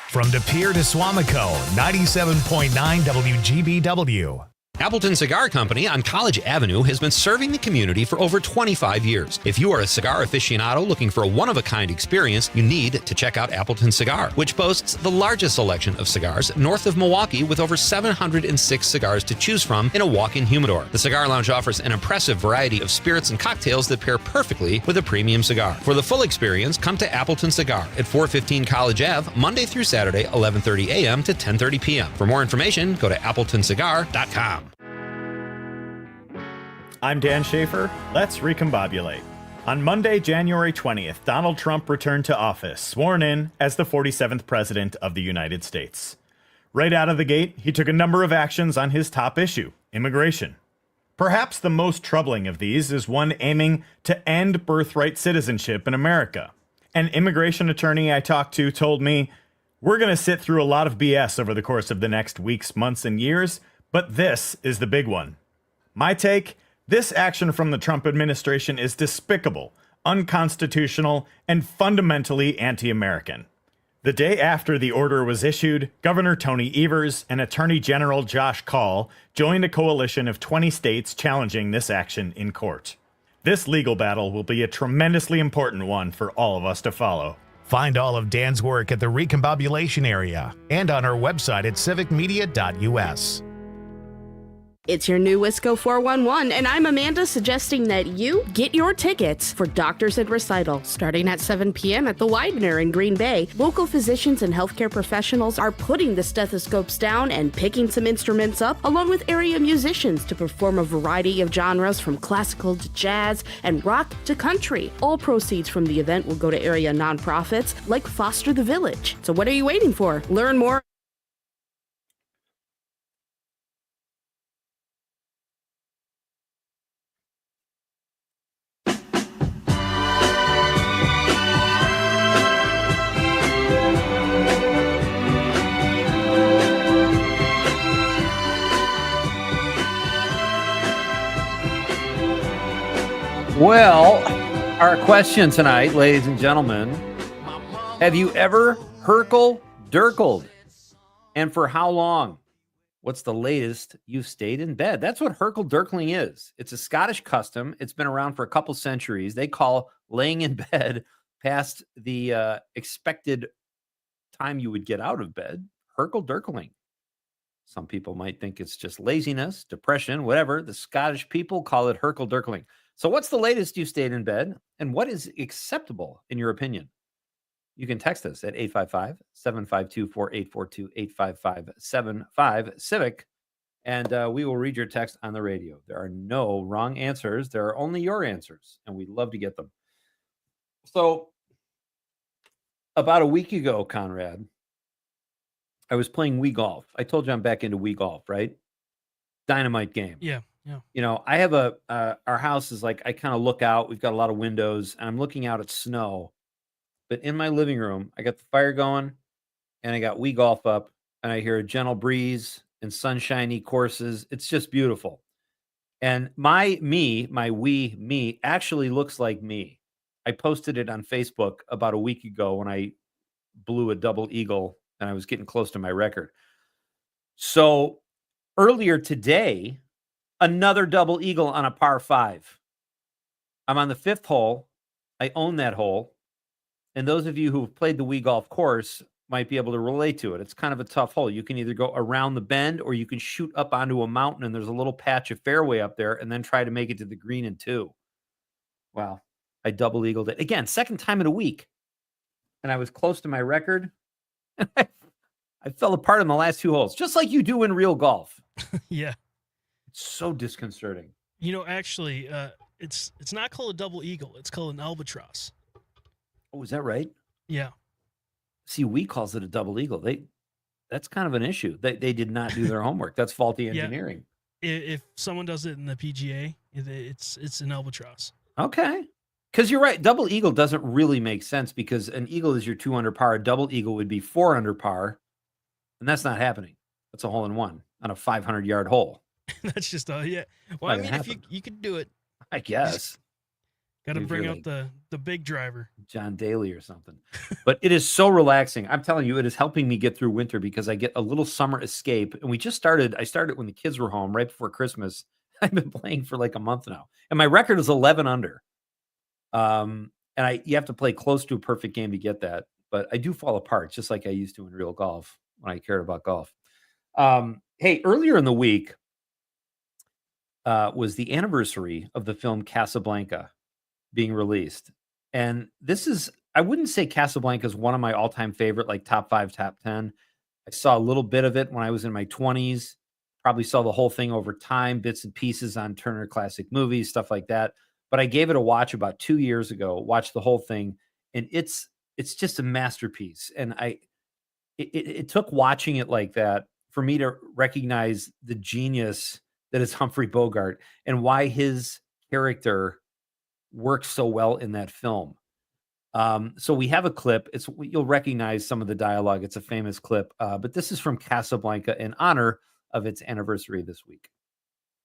From De Pere to Swamico, 97.9 WGBW. Appleton Cigar Company on College Avenue has been serving the community for over 25 years. If you are a cigar aficionado looking for a one-of-a-kind experience, you need to check out Appleton Cigar, which boasts the largest selection of cigars north of Milwaukee with over 706 cigars to choose from in a walk-in humidor. The Cigar Lounge offers an impressive variety of spirits and cocktails that pair perfectly with a premium cigar. For the full experience, come to Appleton Cigar at 415 College Ave, Monday through Saturday, 11:30 a.m. to 10:30 p.m. For more information, go to appletoncigar.com. I'm Dan Schaefer. Let's recombobulate. On Monday, January 20th, Donald Trump returned to office, sworn in as the 47th President of the United States. Right out of the gate, he took a number of actions on his top issue, immigration. Perhaps the most troubling of these is one aiming to end birthright citizenship in America. An immigration attorney I talked to told me, "We're going to sit through a lot of BS over the course of the next weeks, months, and years, but this is the big one." My take? This action from the Trump administration is despicable, unconstitutional, and fundamentally anti-American. The day after the order was issued, Governor Tony Evers and Attorney General Josh Kaul joined a coalition of 20 states challenging this action in court. This legal battle will be a tremendously important one for all of us to follow. Find all of Dan's work at the Recombobulation area and on our website at civicmedia.us. It's your new Wisco 411, and I'm Amanda suggesting that you get your tickets for Doctors at Recital, starting at 7 p.m. at the Widener in Green Bay. Local physicians and healthcare professionals are putting the stethoscopes down and picking some instruments up, along with area musicians to perform a variety of genres from classical to jazz and rock to country. All proceeds from the event will go to area nonprofits like Foster the Village. So what are you waiting for? Learn more. Well, our question tonight, ladies and gentlemen, have you ever Herkel-Durkled? And for how long? What's the latest you've stayed in bed? That's what Herkel-Durkling is. It's a Scottish custom. It's been around for a couple centuries. They call laying in bed past the expected time you would get out of bed Herkel-Durkling. Some people might think it's just laziness, depression, whatever. The Scottish people call it Herkel-Durkling. So what's the latest you stayed in bed, and what is acceptable in your opinion? You can text us at 855-752-4842, 855-75-CIVIC, and we will read your text on the radio. There are no wrong answers. There are only your answers, and we'd love to get them. So about a week ago, Conrad, I was playing Wii Golf. I told you I'm back into Wii Golf, right? Dynamite game. Yeah. You know, I have our house is like, I kind of look out. We've got a lot of windows, and I'm looking out at snow. But in my living room, I got the fire going, and I got Wii Golf up, and I hear a gentle breeze and sunshiny courses. It's just beautiful. And my Wii me actually looks like me. I posted it on Facebook about a week ago when I blew a double eagle, and I was getting close to my record. So earlier today, another double eagle on a par 5. I'm on the 5th hole. I own that hole. And those of you who've played the Wii Golf course might be able to relate to it. It's kind of a tough hole. You can either go around the bend or you can shoot up onto a mountain, and there's a little patch of fairway up there, and then try to make it to the green in 2. Wow. I double eagled it. Again, second time in a week. And I was close to my record. I fell apart in the last 2 holes, just like you do in real golf. Yeah. It's so disconcerting. You know, actually, it's not called a double eagle. It's called an albatross. Oh, is that right? Yeah. See, Wii calls it a double eagle. That's kind of an issue. They did not do their homework. That's faulty engineering. Yeah. If someone does it in the PGA, it's an albatross. Okay. Because you're right. Double eagle doesn't really make sense because an eagle is your 2 under par. A double eagle would be 4 under par. And that's not happening. That's a hole in one on a 500-yard hole. That's just yeah. Well, I mean, if you could do it, I guess. Got to Maybe bring you're out the big driver, John Daly or something. But it is so relaxing. I'm telling you, it is helping me get through winter because I get a little summer escape. And I started when the kids were home right before Christmas. I've been playing for like a month now, and my record is 11 under. And you have to play close to a perfect game to get that. But I do fall apart just like I used to in real golf when I cared about golf. Hey, earlier in the week was the anniversary of the film Casablanca being released. And I wouldn't say Casablanca is one of my all-time favorite, like top 5, top 10. I saw a little bit of it when I was in my 20s, probably saw the whole thing over time, bits and pieces on Turner Classic Movies, stuff like that. But I gave it a watch about 2 years ago, watched the whole thing, and it's just a masterpiece. And it took watching it like that for me to recognize the genius that is Humphrey Bogart and why his character works so well in that film. So we have a clip. You'll recognize some of the dialogue. It's a famous clip, but this is from Casablanca in honor of its anniversary this week.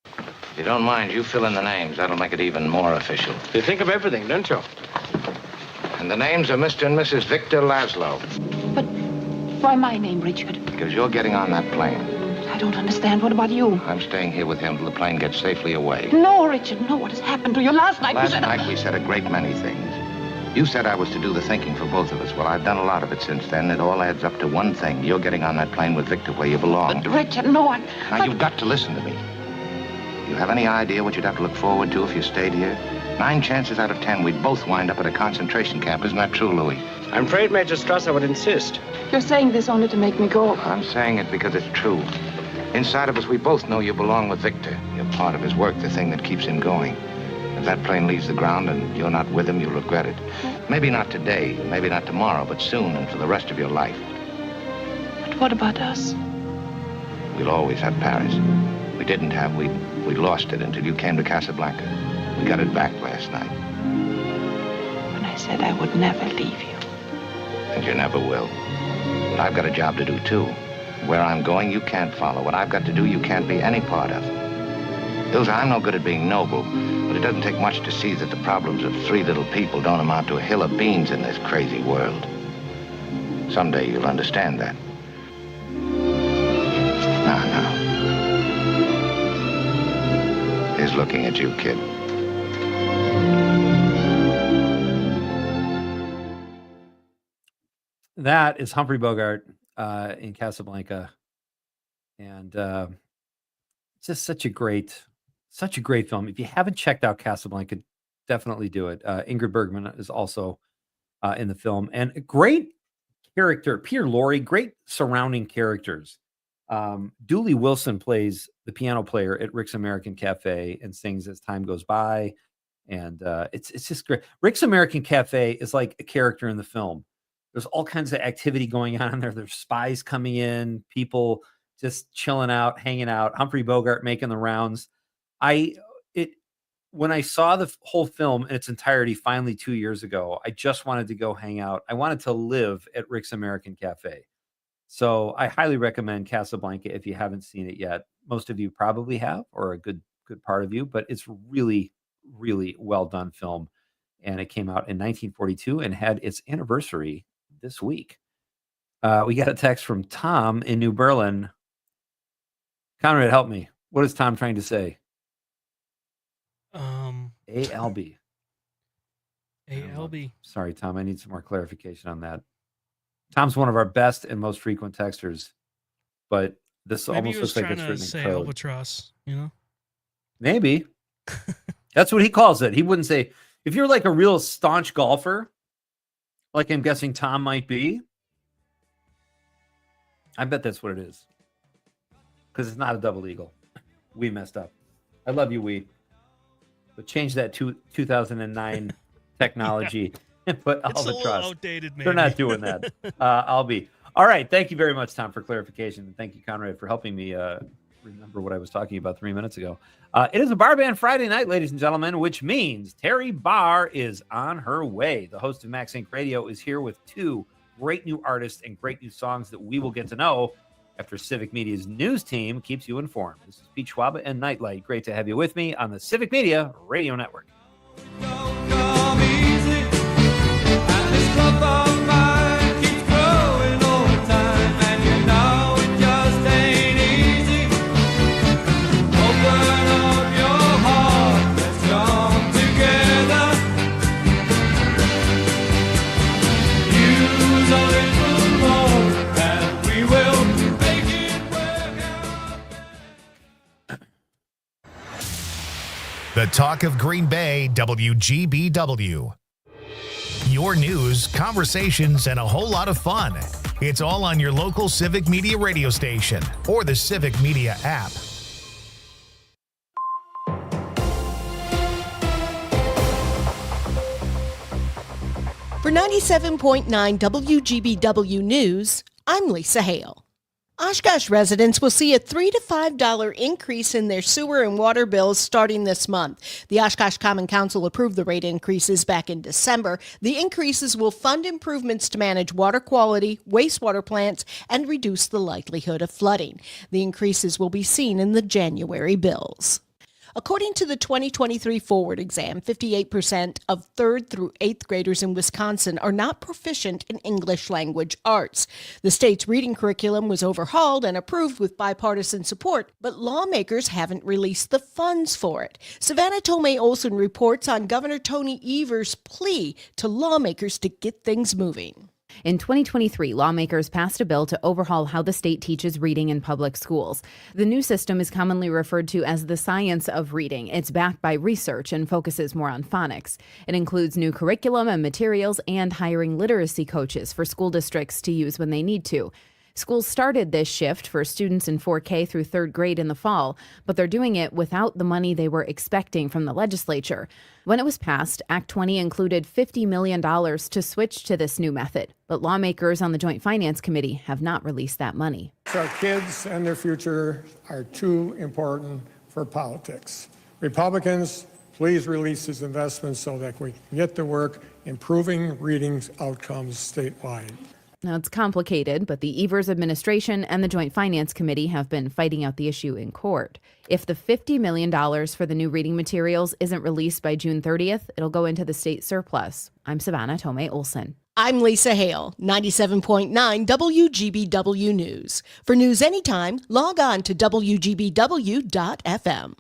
If you don't mind, you fill in the names. That'll make it even more official. You think of everything, don't you? And the names are Mr. and Mrs. Victor Laszlo. But why my name, Richard? Because you're getting on that plane. I don't understand. What about you? I'm staying here with him till the plane gets safely away. No, Richard, no. What has happened to you? Last night we said a great many things. You said I was to do the thinking for both of us. Well, I've done a lot of it since then. It all adds up to one thing. You're getting on that plane with Victor where you belong. But, Richard, no, Now, you've got to listen to me. You have any idea what you'd have to look forward to if you stayed here? 9 chances out of 10, we'd both wind up at a concentration camp. Isn't that true, Louis? I'm afraid Major Strasser would insist. You're saying this only to make me go. I'm saying it because it's true. Inside of us, we both know you belong with Victor. You're part of his work, the thing that keeps him going. If that plane leaves the ground and you're not with him, you'll regret it. Maybe not today, maybe not tomorrow, but soon and for the rest of your life. But what about us? We'll always have Paris. We didn't have, we lost it until you came to Casablanca. We got it back last night. When I said I would never leave you. And you never will. But I've got a job to do, too. Where I'm going, you can't follow. What I've got to do, you can't be any part of. Ilsa, I'm no good at being noble, but it doesn't take much to see that the problems of 3 little people don't amount to a hill of beans in this crazy world. Someday you'll understand that. Now. He's looking at you, kid. That is Humphrey Bogart in Casablanca. And just such a great Such a great film. If you haven't checked out Casablanca, definitely do it. Ingrid Bergman is also in the film, and a great character, Peter Lorre, great surrounding characters. Dooley Wilson plays the piano player at Rick's American Cafe and sings as time goes by. And it's just great. Rick's American Cafe is like a character in the film. There's all kinds of activity going on there. There's spies coming in, people just chilling out, hanging out. Humphrey Bogart making the rounds. When I saw the whole film in its entirety finally 2 years ago, I just wanted to go hang out. I wanted to live at Rick's American Cafe. So I highly recommend Casablanca if you haven't seen it yet. Most of you probably have, or a good part of you, but it's really, really well done film. And it came out in 1942 and had its anniversary this week. We got a text from Tom in New Berlin. Conrad, help me. What is Tom trying to say? ALB. ALB. Sorry, Tom. I need some more clarification on that. Tom's one of our best and most frequent texters, but this Maybe almost looks like it's trying to written in say code. albatross, you know? Maybe. That's what he calls it. He wouldn't say, if you're like a real staunch golfer, like I'm guessing Tom might be, I bet that's what it is. Because it's not a double eagle. We messed up. I love you, we. But change that to 2009 technology and put It's a albatross. little outdated, maybe. They're not doing that. I'll be. All right. Thank you very much, Tom, for clarification. And thank you, Conrad, for helping me remember what I was talking about 3 minutes ago. It is a Bar Band Friday night, ladies and gentlemen, which means Terry Barr is on her way. The host of Max Inc. Radio is here with two great new artists and great new songs that we will get to know after Civic Media's news team keeps you informed. This is Pete Schwaba and Nite Lite. Great to have you with me on the Civic Media Radio Network. The talk of Green Bay, WGBW. Your news, conversations, and a whole lot of fun. It's all on your local Civic Media radio station or the Civic Media app. For 97.9 WGBW News, I'm Lisa Hale. Oshkosh residents will see a $3 to $5 increase in their sewer and water bills starting this month. The Oshkosh Common Council approved the rate increases back in December. The increases will fund improvements to manage water quality, wastewater plants, and reduce the likelihood of flooding. The increases will be seen in the January bills. According to the 2023 Forward exam, 58% of 3rd through 8th graders in Wisconsin are not proficient in English language arts. The state's reading curriculum was overhauled and approved with bipartisan support, but lawmakers haven't released the funds for it. Savannah Tomei Olson reports on Governor Tony Evers' plea to lawmakers to get things moving. In 2023, lawmakers passed a bill to overhaul how the state teaches reading in public schools. The new system is commonly referred to as the science of reading. It's backed by research and focuses more on phonics. It includes new curriculum and materials and hiring literacy coaches for school districts to use when they need to. Schools started this shift for students in 4K through 3rd grade in the fall, but they're doing it without the money they were expecting from the legislature. When it was passed, Act 20 included $50 million to switch to this new method, but lawmakers on the Joint Finance Committee have not released that money. Our kids and their future are too important for politics. Republicans, please release these investments so that we can get to work improving reading outcomes statewide. Now, it's complicated, but the Evers administration and the Joint Finance Committee have been fighting out the issue in court. If the $50 million for the new reading materials isn't released by June 30th, it'll go into the state surplus. I'm Savannah Tomei Olson. I'm Lisa Hale, 97.9 WGBW News. For news anytime, log on to WGBW.FM.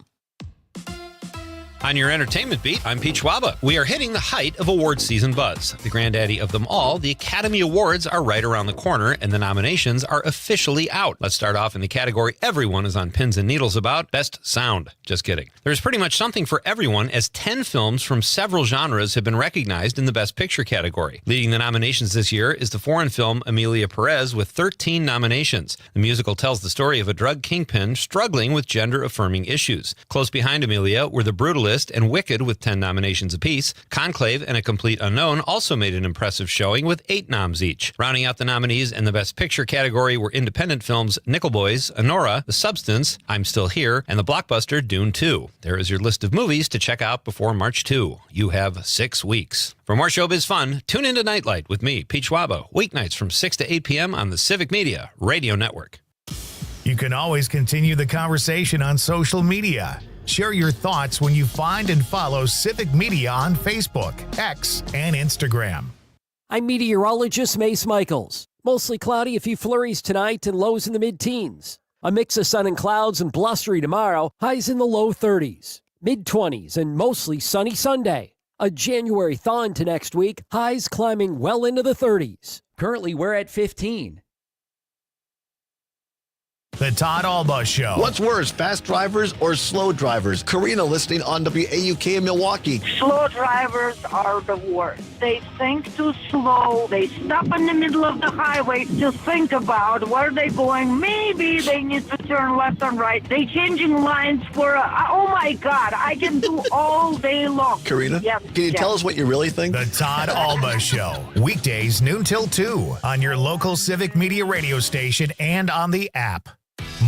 On your entertainment beat, I'm Pete Schwaba. We are hitting the height of award season buzz. The granddaddy of them all, the Academy Awards are right around the corner, and the nominations are officially out. Let's start off in the category everyone is on pins and needles about, Best Sound. Just kidding. There's pretty much something for everyone, as 10 films from several genres have been recognized in the Best Picture category. Leading the nominations this year is the foreign film Emilia Perez with 13 nominations. The musical tells the story of a drug kingpin struggling with gender-affirming issues. Close behind Emilia were The Brutalist and Wicked with 10 nominations apiece. Conclave and A Complete Unknown also made an impressive showing with 8 noms each. Rounding out the nominees in the Best Picture category were independent films Nickel Boys, Honora, The Substance, I'm Still Here, and the blockbuster Dune 2. There is your list of movies to check out before March 2. You have 6 weeks. For more showbiz fun, tune into Nite Lite with me, Pete Schwaba, weeknights from 6 to 8 p.m. on the Civic Media Radio Network. You can always continue the conversation on social media. Share your thoughts when you find and follow Civic Media on Facebook, X, and Instagram. I'm meteorologist Mace Michaels. Mostly cloudy, a few flurries tonight and lows in the mid-teens. A mix of sun and clouds and blustery tomorrow, highs in the low 30s. Mid-20s and mostly sunny Sunday. A January thaw into next week, highs climbing well into the 30s. Currently, we're at 15. The Todd Alba Show. What's worse, fast drivers or slow drivers? Karina listening on WAUK in Milwaukee. Slow drivers are the worst. They think too slow. They stop in the middle of the highway to think about where they're going. Maybe they need to turn left and right. They changing lines for, oh my God, I can do all day long. Karina, yes, can you tell us what you really think? The Todd Alba Show. Weekdays noon till 2 on your local Civic Media radio station and on the app.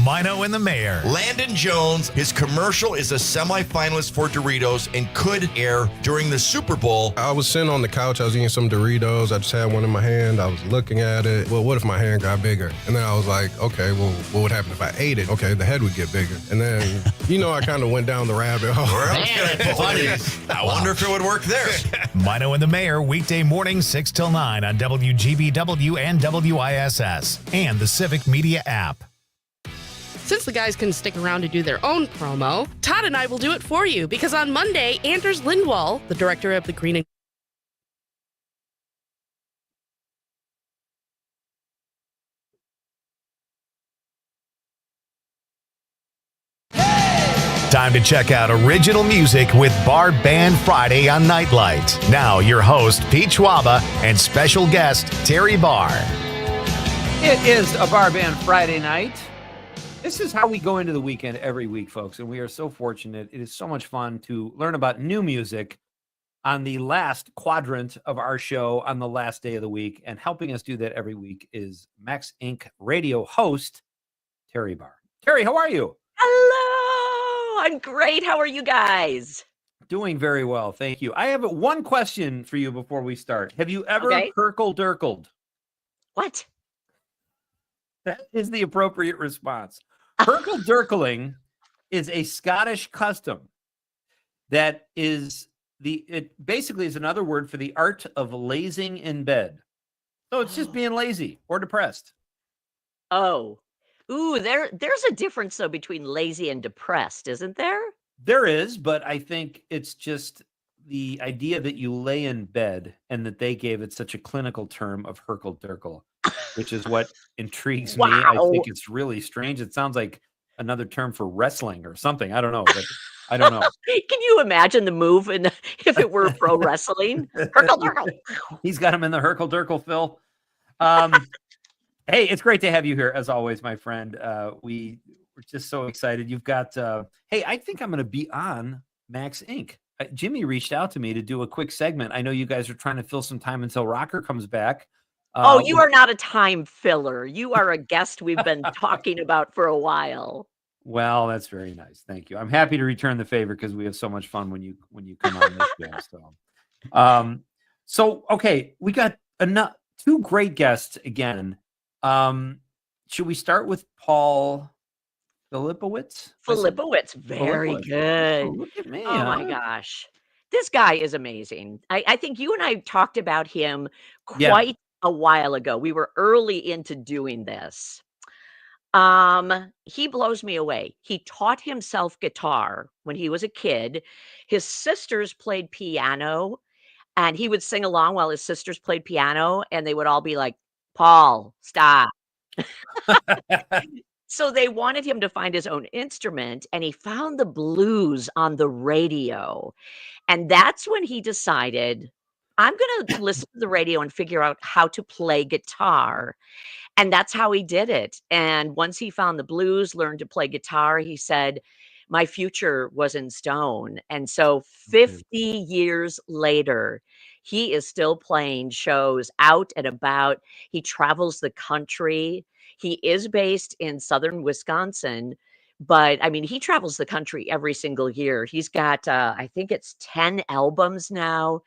Mino and the Mayor. Landon Jones, his commercial is a semifinalist for Doritos and could air during the Super Bowl. I was sitting on the couch, I was eating some Doritos, I just had one in my hand, I was looking at it. Well, what if my hand got bigger? And then I was like, okay, well, what would happen if I ate it? Okay, the head would get bigger. And then, I kind of went down the rabbit hole. I wonder if it would work there. Mino and the Mayor, weekday morning 6 till 9 on WGBW and WISS and the Civic Media app. Since the guys couldn't stick around to do their own promo, Todd and I will do it for you, because on Monday, Anders Lindwall, the director of the Green and Time to check out original music with Bar Band Friday on Nite Lite. Now, your host, Pete Schwaba, and special guest, Terry Barr. It is a Bar Band Friday night. This is how we go into the weekend every week, folks, and we are so fortunate. It is so much fun to learn about new music on the last quadrant of our show on the last day of the week, and helping us do that every week is Max Inc. radio host, Terry Barr. Terry, how are you? Hello! I'm great. How are you guys? Doing very well, thank you. I have one question for you before we start. Have you ever Herkle-Durkled? What? That is the appropriate response. Herkle-Durkling is a Scottish custom that is it basically is another word for the art of lazing in bed. So it's just being lazy or depressed. Oh. Ooh, there's a difference though between lazy and depressed, isn't there? There is, but I think it's just the idea that you lay in bed and that they gave it such a clinical term of Herkle-Durkle, which is what intrigues me. I think it's really strange. It sounds like another term for wrestling or something. I don't know, but I don't know. Can you imagine the move if it were pro wrestling? Herkle-Durkle. He's got him in the Herkle-Durkle, Phil. Hey, it's great to have you here as always, my friend. We're just so excited. You've got, hey, I think I'm going to be on Max Inc. Jimmy reached out to me to do a quick segment. I know you guys are trying to fill some time until Rocker comes back. Oh, you are not a time filler. You are a guest we've been talking about for a while. Well, that's very nice. Thank you. I'm happy to return the favor because we have so much fun when you come on this show. So okay, we got two great guests again. Should we start with Paul Filipowicz? Filipowicz, very good. Oh, look at me. Oh my gosh. This guy is amazing. I think you and I talked about him quite a while ago. We were early into doing this. He blows me away. He taught himself guitar when he was a kid. His sisters played piano, and he would sing along while his sisters played piano, and they would all be like, "Paul, stop." So they wanted him to find his own instrument, and he found the blues on the radio. And that's when he decided, "I'm gonna listen to the radio and figure out how to play guitar." And that's how he did it. And once he found the blues, learned to play guitar, he said, "My future was in stone." And so 50 years later, he is still playing shows out and about. He travels the country. He is based in southern Wisconsin, but I mean, he travels the country every single year. He's got, I think it's 10 albums now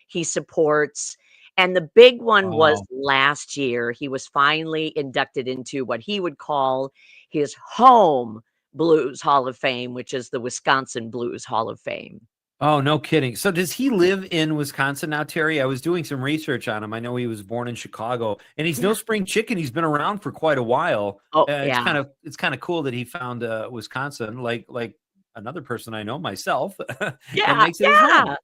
he supports. And the big one was Wow. last year. He was finally inducted into what he would call his home Blues Hall of Fame, which is the Wisconsin Blues Hall of Fame. Oh, no kidding. So does he live in Wisconsin now, Terry? I was doing some research on him. I know he was born in Chicago, and he's no spring chicken. He's been around for quite a while. Oh, It's yeah. kind of cool that he found Wisconsin, like another person I know, myself, and Yeah, makes it his home. yeah.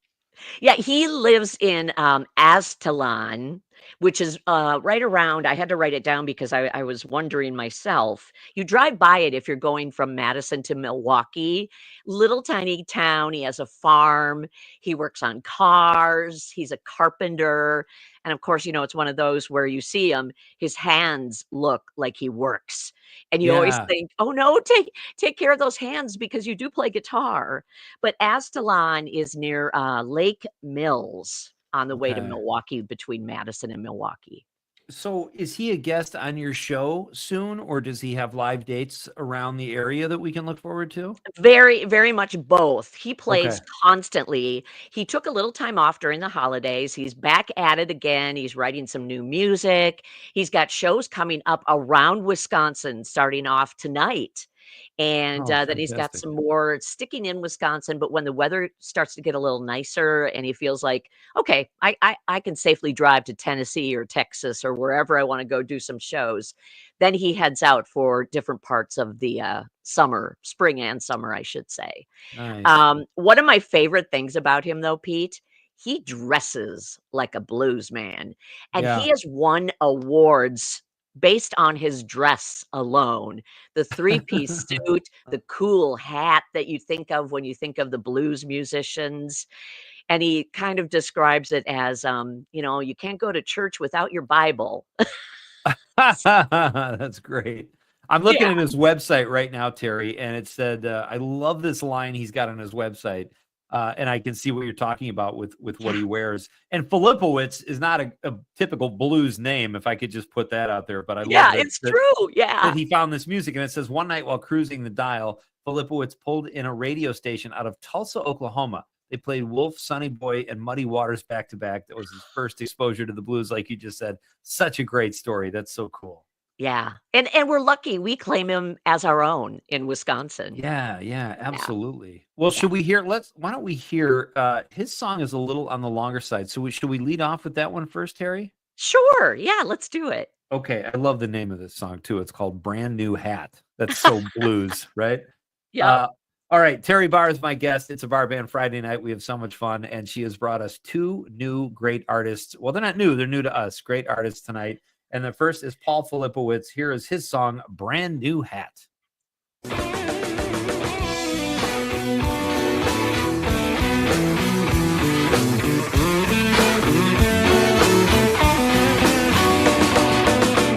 Yeah, he lives in, Aztalan, which is, right around I had to write it down because I was wondering myself. You drive by it if you're going from Madison to Milwaukee. Little tiny town, he has a farm, he works on cars, he's a carpenter, and of course, it's one of those where you see him, his hands look like he works, and you always Yeah. think, "Oh, no, take care of those hands because you do play guitar." But Aztalan is near, Lake Mills on the way to Okay. Milwaukee between Madison and Milwaukee. So is he a guest on your show soon, or does he have live dates around the area that we can look forward to? Very, very much both. He Okay. plays constantly. He took a little time off during the holidays. He's back at it again. He's writing some new music. He's got shows coming up around Wisconsin starting off tonight. And Oh, then he's got fantastic. some more sticking in Wisconsin. But when the weather starts to get a little nicer and he feels like, okay, I can safely drive to Tennessee or Texas or wherever I want to go do some shows, then he heads out for different parts of the summer, spring and summer, I should say. Nice. One of my favorite things about him, though, Pete, he dresses like a blues man, and Yeah. he has won awards based on his dress alone. The three-piece suit, the cool hat that you think of when you think of the blues musicians, and he kind of describes it as, you can't go to church without your Bible. That's great. I'm looking Yeah. at his website right now, Terry, and it said, I love this line he's got on his website. And I can see what you're talking about with what he wears. And Filipowicz is not a typical blues name, if I could just put that out there. But I Yeah, love that, it's true. Yeah. that he found this music. And it says, one night while cruising the dial, Filipowicz pulled in a radio station out of Tulsa, Oklahoma. They played Wolf, Sonny Boy, and Muddy Waters back to back. That was his first exposure to the blues, like you just said. Such a great story. That's so cool. Yeah. And we're lucky we claim him as our own in Wisconsin. Yeah, absolutely. Well, should we hear? Why don't we hear? His song is a little on the longer side, so should we lead off with that one first, Terry? Sure. Yeah, let's do it. Okay, I love the name of this song too. It's called "Brand New Hat." That's so blues, right? Yeah. All right, Terry Barr is my guest. It's a Bar Band Friday night. We have so much fun, and she has brought us two new great artists. Well, they're not new; they're new to us. Great artists tonight. And the first is Paul Filipowicz. Here is his song, Brand New Hat.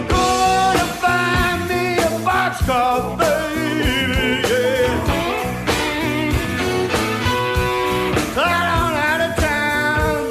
Gonna find me a boxcar, baby, yeah. Right on out of town.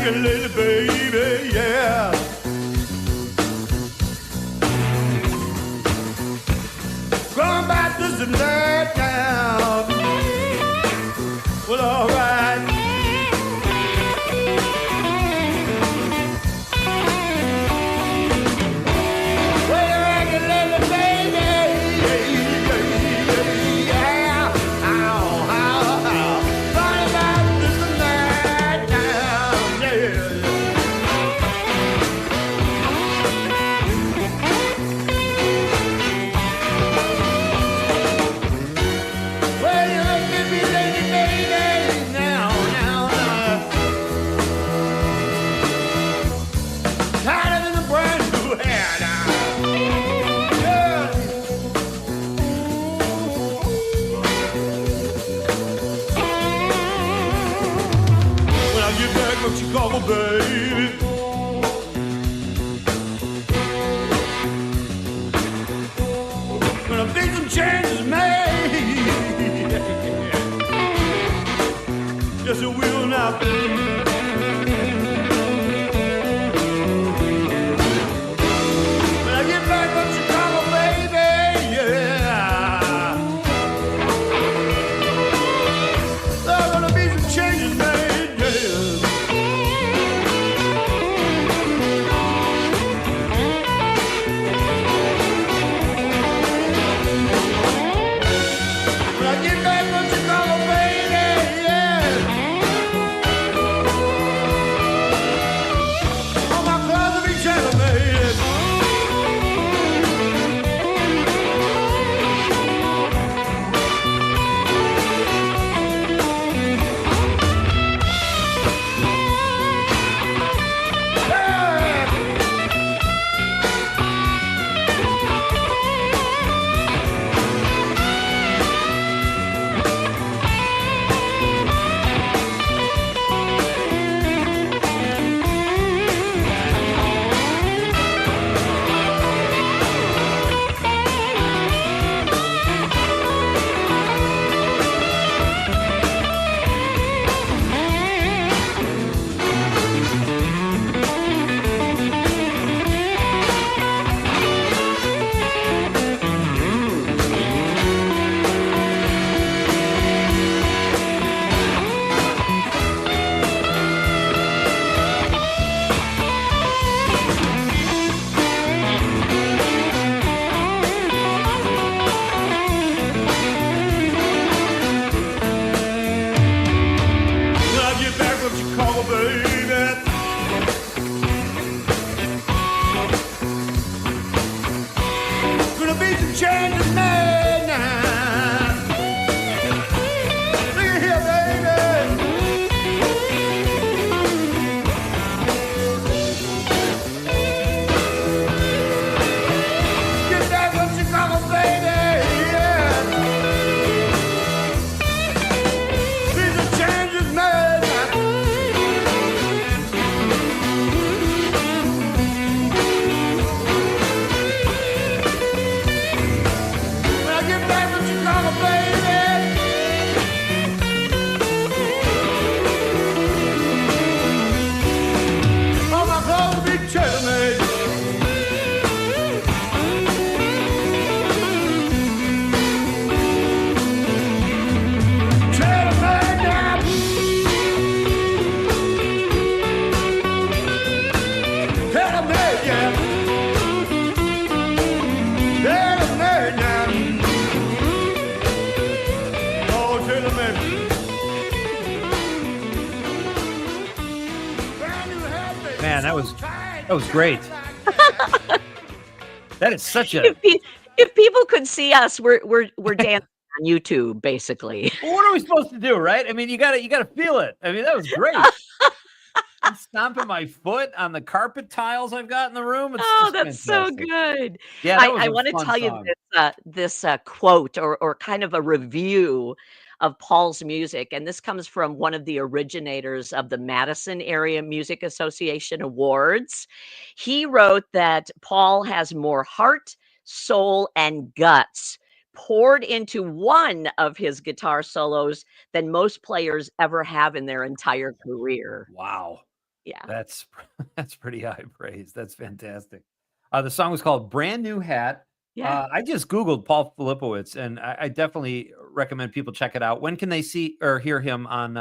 regulate, baby, yeah. Going back this and that now. Well, all right. Well, you regulate, baby, yeah. Ow, ow, ow. Going back this and that now, yeah. Well, you give me lady, baby, now, now, now. Tighter than a brand new hair now. Yeah. When I get back from Chicago, baby. When I think some changes made. Yes, it will now. When I get back from Chicago, baby, yeah. There's gonna be some changes made, yeah. When I get back from Chicago, baby, yeah. All my clothes will be tailor-made. When I get back from Chicago, baby. Gonna be some changes made now. Look at here, baby. Get back from Chicago, baby, yeah. See the changes made now. When I get back from Chicago, baby. All my clothes will be tailor-made. Tailor-made now. Tailor-made, yeah. Tailor-made now. Oh, tailor-made. Brand new hat, baby. Man, that was great. That is such a. If people could see us, we're dancing on YouTube, basically. Well, what are we supposed to do, right? I mean, you gotta feel it. I mean, that was great. I'm stomping my foot on the carpet tiles I've got in the room. It's Oh, just that's so fantastic. good. Yeah, that was I a want to fun tell you song. this quote or kind of a review of Paul's music. And this comes from one of the originators of the Madison Area Music Association Awards. He wrote that Paul has more heart, soul, and guts poured into one of his guitar solos than most players ever have in their entire career. Wow. Yeah. That's pretty high praise. That's fantastic. The song was called Brand New Hat. Yeah. I just Googled Paul Filipowicz, and I definitely recommend people check it out. When can they see or hear him on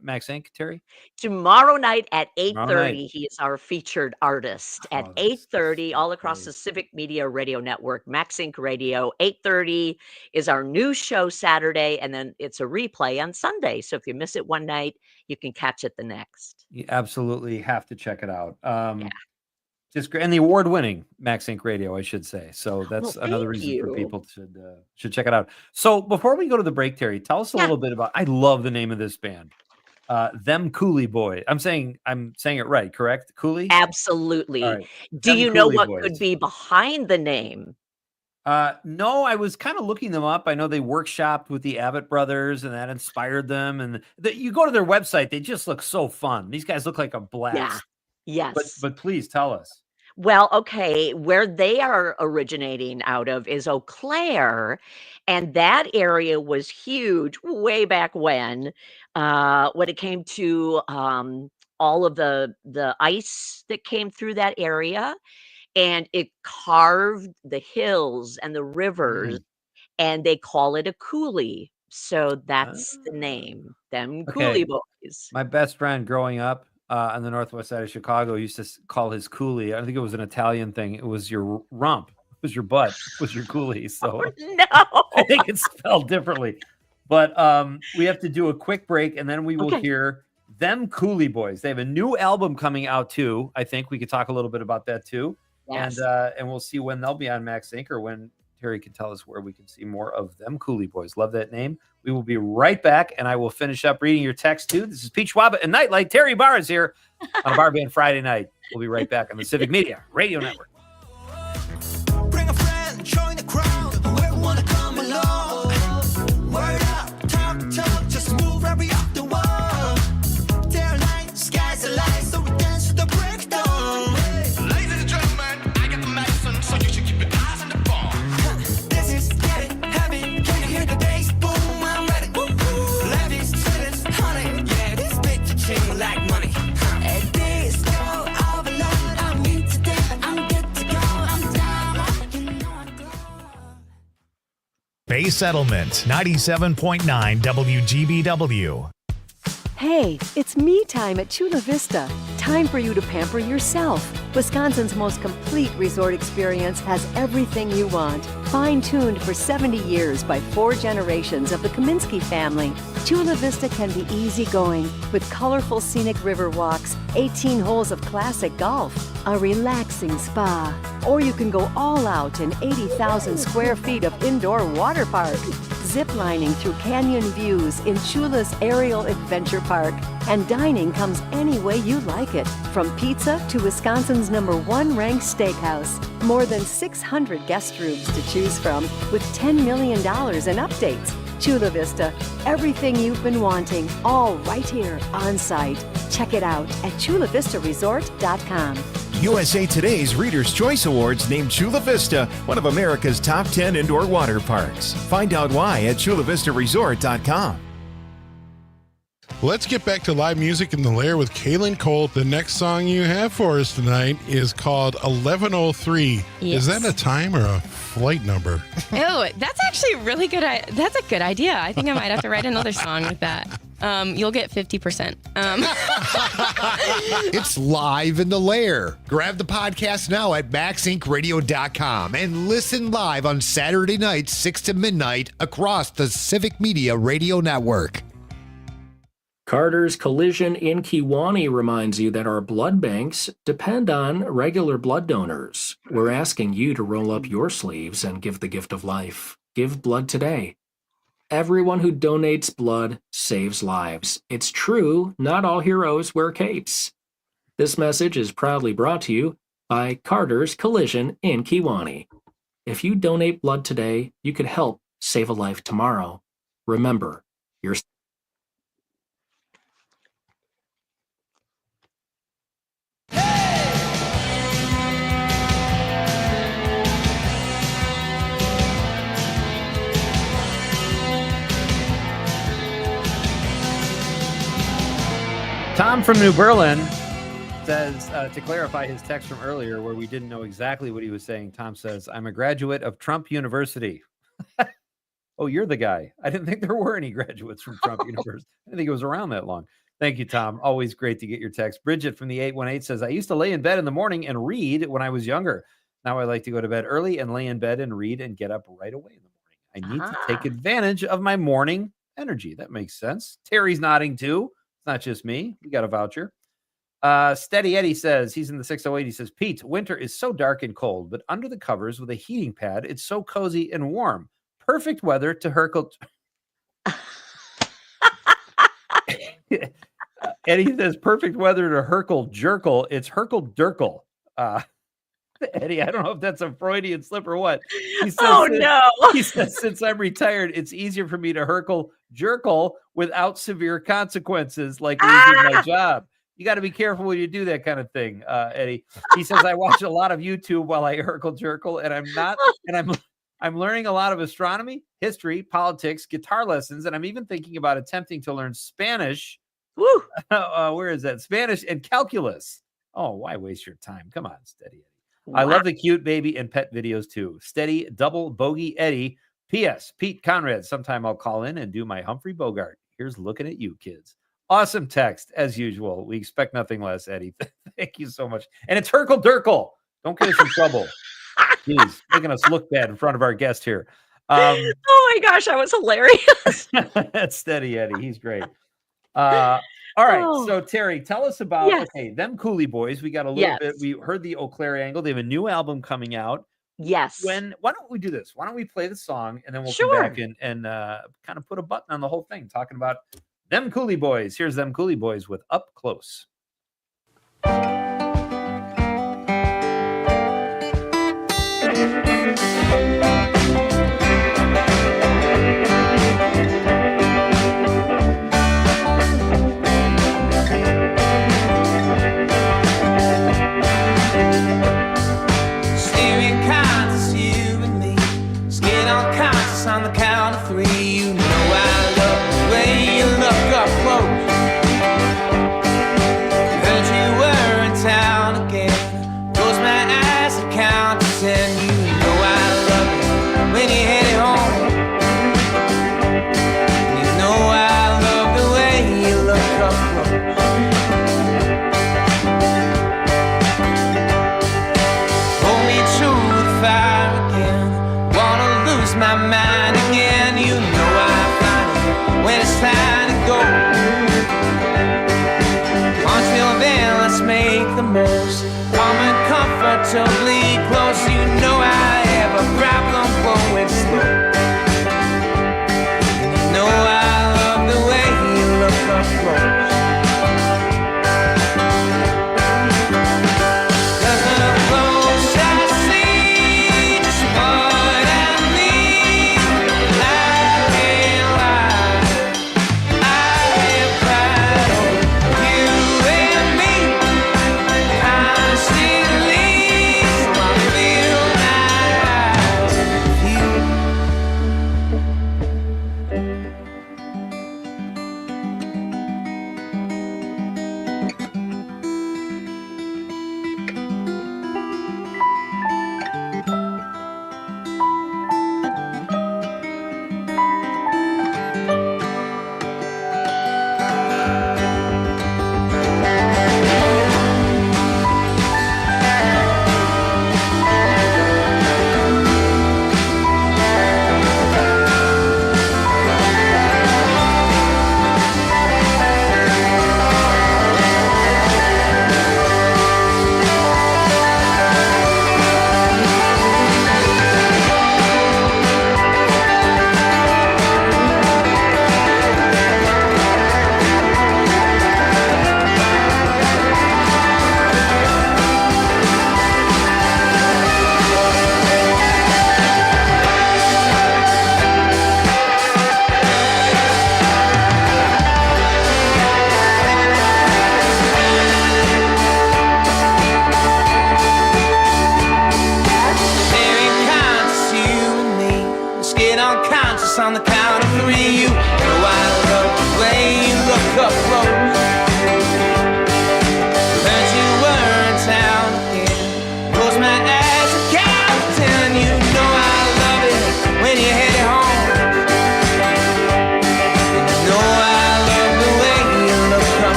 Max Inc., Terry? Tomorrow night at Tomorrow night. 8:30, he is our featured artist at 8:30 all across the Civic Media Radio Network, Max Inc. Radio. 8:30 is our new show Saturday, and then it's a replay on Sunday. So if you miss it one night, you can catch it the next. You absolutely have to check it out. Just great, and the award-winning Max Inc. Radio, I should say. So that's another reason for people should check it out. So before we go to the break, Terry, tell us a little bit about. I love the name of this band, Them Cooley Boys. I'm saying it right, correct? Cooley. Absolutely. All right. Do Them you know Cooley what Boys. could be behind the name? No, I was kind of looking them up. I know they workshopped with the Abbott brothers, and that inspired them. And you go to their website; they just look so fun. These guys look like a blast. Yeah. Yes. But please tell us. Well, okay, where they are originating out of is Eau Claire, and that area was huge way back when it came to all of the ice that came through that area, and it carved the hills and the rivers, and they call it a coulee. So that's the name, Them Coulee Boys. My best friend growing up on the northwest side of Chicago used to call his coolie. I think it was an Italian thing. It was your rump. It was your butt. It was your coolie. So no, I think it's spelled differently. But we have to do a quick break, and then we will hear Them Coulee Boys. They have a new album coming out too. I think we could talk a little bit about that too. Yes. And we'll see when they'll be on Max Inc. or when Terry can tell us where we can see more of Them Coulee Boys. Love that name. We will be right back, and I will finish up reading your text too. This is Pete Schwaba and Nite Lite. Terry Barr is here on a Bar Band Friday night. We'll be right back on the Civic Media Radio Network. Bring a friend, join the crowd. Whoever wanna come along. Word up, talk, just move right up the wall. Day or night, sky's the light, so we dance to the breakdown. Ladies and gentlemen, I got the medicine, so you should keep your eyes on the ball. This is getting heavy. Can you hear the bass? Boom, I'm ready. Levies, citizens, honey. Yeah, this beat to ching like money. At this go overload, I'm in today, I'm good to go, I'm down. You know I'm good. Bay Settlement, 97.9 WGBW. Hey, it's me time at Chula Vista. Time for you to pamper yourself. Wisconsin's most complete resort experience has everything you want. Fine-tuned for 70 years by 4 generations of the Kaminsky family, Chula Vista can be easygoing with colorful scenic river walks, 18 holes of classic golf, a relaxing spa, or you can go all out in 80,000 square feet of indoor water park. Ziplining through canyon views in Chula's Aerial Adventure Park. And dining comes any way you like it, from pizza to Wisconsin's #1 ranked steakhouse. More than 600 guest rooms to choose from, with $10 million in updates. Chula Vista, everything you've been wanting, all right here on site. Check it out at chulavistaresort.com. USA Today's Reader's Choice Awards named Chula Vista one of America's top 10 indoor water parks. Find out why at chulavistaresort.com. Let's get back to live music in the Lair with Kaylin Cole. The next song you have for us tonight is called 1103. Yes. Is that a time or a flight number? Oh, that's actually really good. That's a good idea. I think I might have to write another song with that. You'll get 50%. It's live in the Lair. Grab the podcast now at maxincradio.com and listen live on Saturday nights, 6 to midnight, across the Civic Media Radio Network. Carter's Collision in Kewanee reminds you that our blood banks depend on regular blood donors. We're asking you to roll up your sleeves and give the gift of life. Give blood today. Everyone who donates blood saves lives. It's true, not all heroes wear capes. This message is proudly brought to you by Carter's Collision in Kewanee. If you donate blood today, you could help save a life tomorrow. Remember, you're Tom from New Berlin says, to clarify his text from earlier where we didn't know exactly what he was saying, Tom says, I'm a graduate of Trump University. Oh, you're the guy. I didn't think there were any graduates from Trump University. I didn't think it was around that long. Thank you, Tom. Always great to get your text. Bridget from the 818 says, I used to lay in bed in the morning and read when I was younger. Now I like to go to bed early and lay in bed and read and get up right away in the morning. I need to take advantage of my morning energy. That makes sense. Terry's nodding too. It's not just me. We got a voucher. Steady Eddie says, he's in the 608. He says, Pete, winter is so dark and cold, but under the covers with a heating pad, it's so cozy and warm. Perfect weather to Herkel. Eddie says, perfect weather to Herkel Jerkel. It's Herkel Durkel. Eddie, I don't know if that's a Freudian slip or what. He says, He says, since I'm retired, it's easier for me to Herkel Jerkel without severe consequences like losing my job. You got to be careful when you do that kind of thing, Eddie. He says, I watch a lot of YouTube while I Herkel Jerkel, and I'm learning a lot of astronomy, history, politics, guitar lessons, and I'm even thinking about attempting to learn Spanish. Woo! Where is that? Spanish and calculus. Oh, why waste your time? Come on, Steady Eddie. Wow. I love the cute baby and pet videos too. Steady double bogey Eddie. P.S. Pete Conrad. Sometime I'll call in and do my Humphrey Bogart. Here's looking at you, kids. Awesome text as usual. We expect nothing less, Eddie. Thank you so much. And it's Herkel Durkel. Don't get us in trouble. Jeez, making us look bad in front of our guest here. Oh my gosh, that was hilarious. That's Steady Eddie. He's great. All right. So Terry, tell us about them Cooley Boys. We got a little bit. We heard the Eau Claire angle. They have a new album coming out. Yes. Why don't we do this? Why don't we play the song and then we'll come back and kind of put a button on the whole thing, talking about them Cooley Boys. Here's them Cooley Boys with Up Close. Stereo concerts, you and me. Skin on conscious on the count of three. You know I love the way you look up close. Heard you were in town again. Close my eyes and count to 10. You know I love it when you headed home. You know I love the way you look up close. Hold me true to the fire again. Wanna lose my mind again. You know I find it when it's time to go. Until then, let's make the most. Calm and comfortably close. You know I have a problem going slow. You know I love the way you look up close.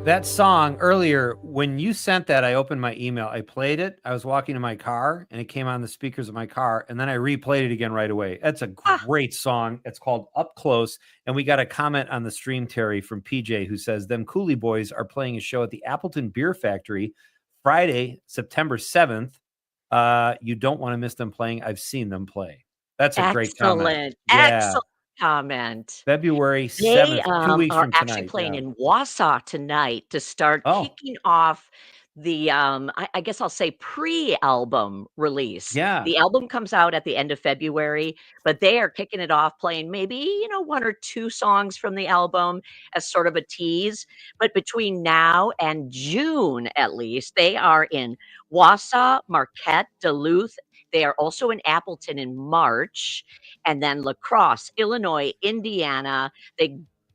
That song earlier, when you sent that, I opened my email. I played it. I was walking to my car and it came on the speakers of my car. And then I replayed it again right away. That's a great song. It's called Up Close. And we got a comment on the stream, Terry, from PJ, who says, them Cooley Boys are playing a show at the Appleton Beer Factory Friday, September 7th. You don't want to miss them playing. I've seen them play. That's a great comment. Excellent comment. February They 7th, 2 weeks are from actually tonight. playing in Wausau tonight to start kicking off the I guess I'll say pre-album release. Yeah. The album comes out at the end of February, but they are kicking it off playing maybe, one or two songs from the album as sort of a tease. But between now and June, at least, they are in Wausau, Marquette, Duluth. They are also in Appleton in March, and then La Crosse, Illinois, Indiana. They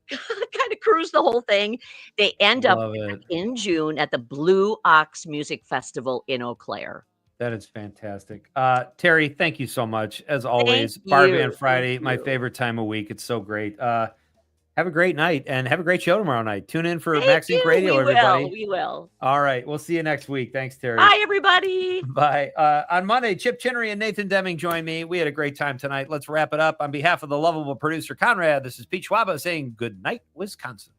kind of cruise the whole thing. They end up Love it. in June at the Blue Ox Music Festival in Eau Claire. That is fantastic. Terry, thank you so much. As always, Thank Bar you. Band Friday, Thank my you. favorite time of week. It's so great. Have a great night and have a great show tomorrow night. Tune in for Thank Max Inc. you. Radio, We everybody. will. We will. All right. We'll see you next week. Thanks, Terry. Bye, everybody. Bye. On Monday, Chip Chinnery and Nathan Deming join me. We had a great time tonight. Let's wrap it up. On behalf of the lovable producer, Conrad, this is Pete Schwaba saying good night, Wisconsin.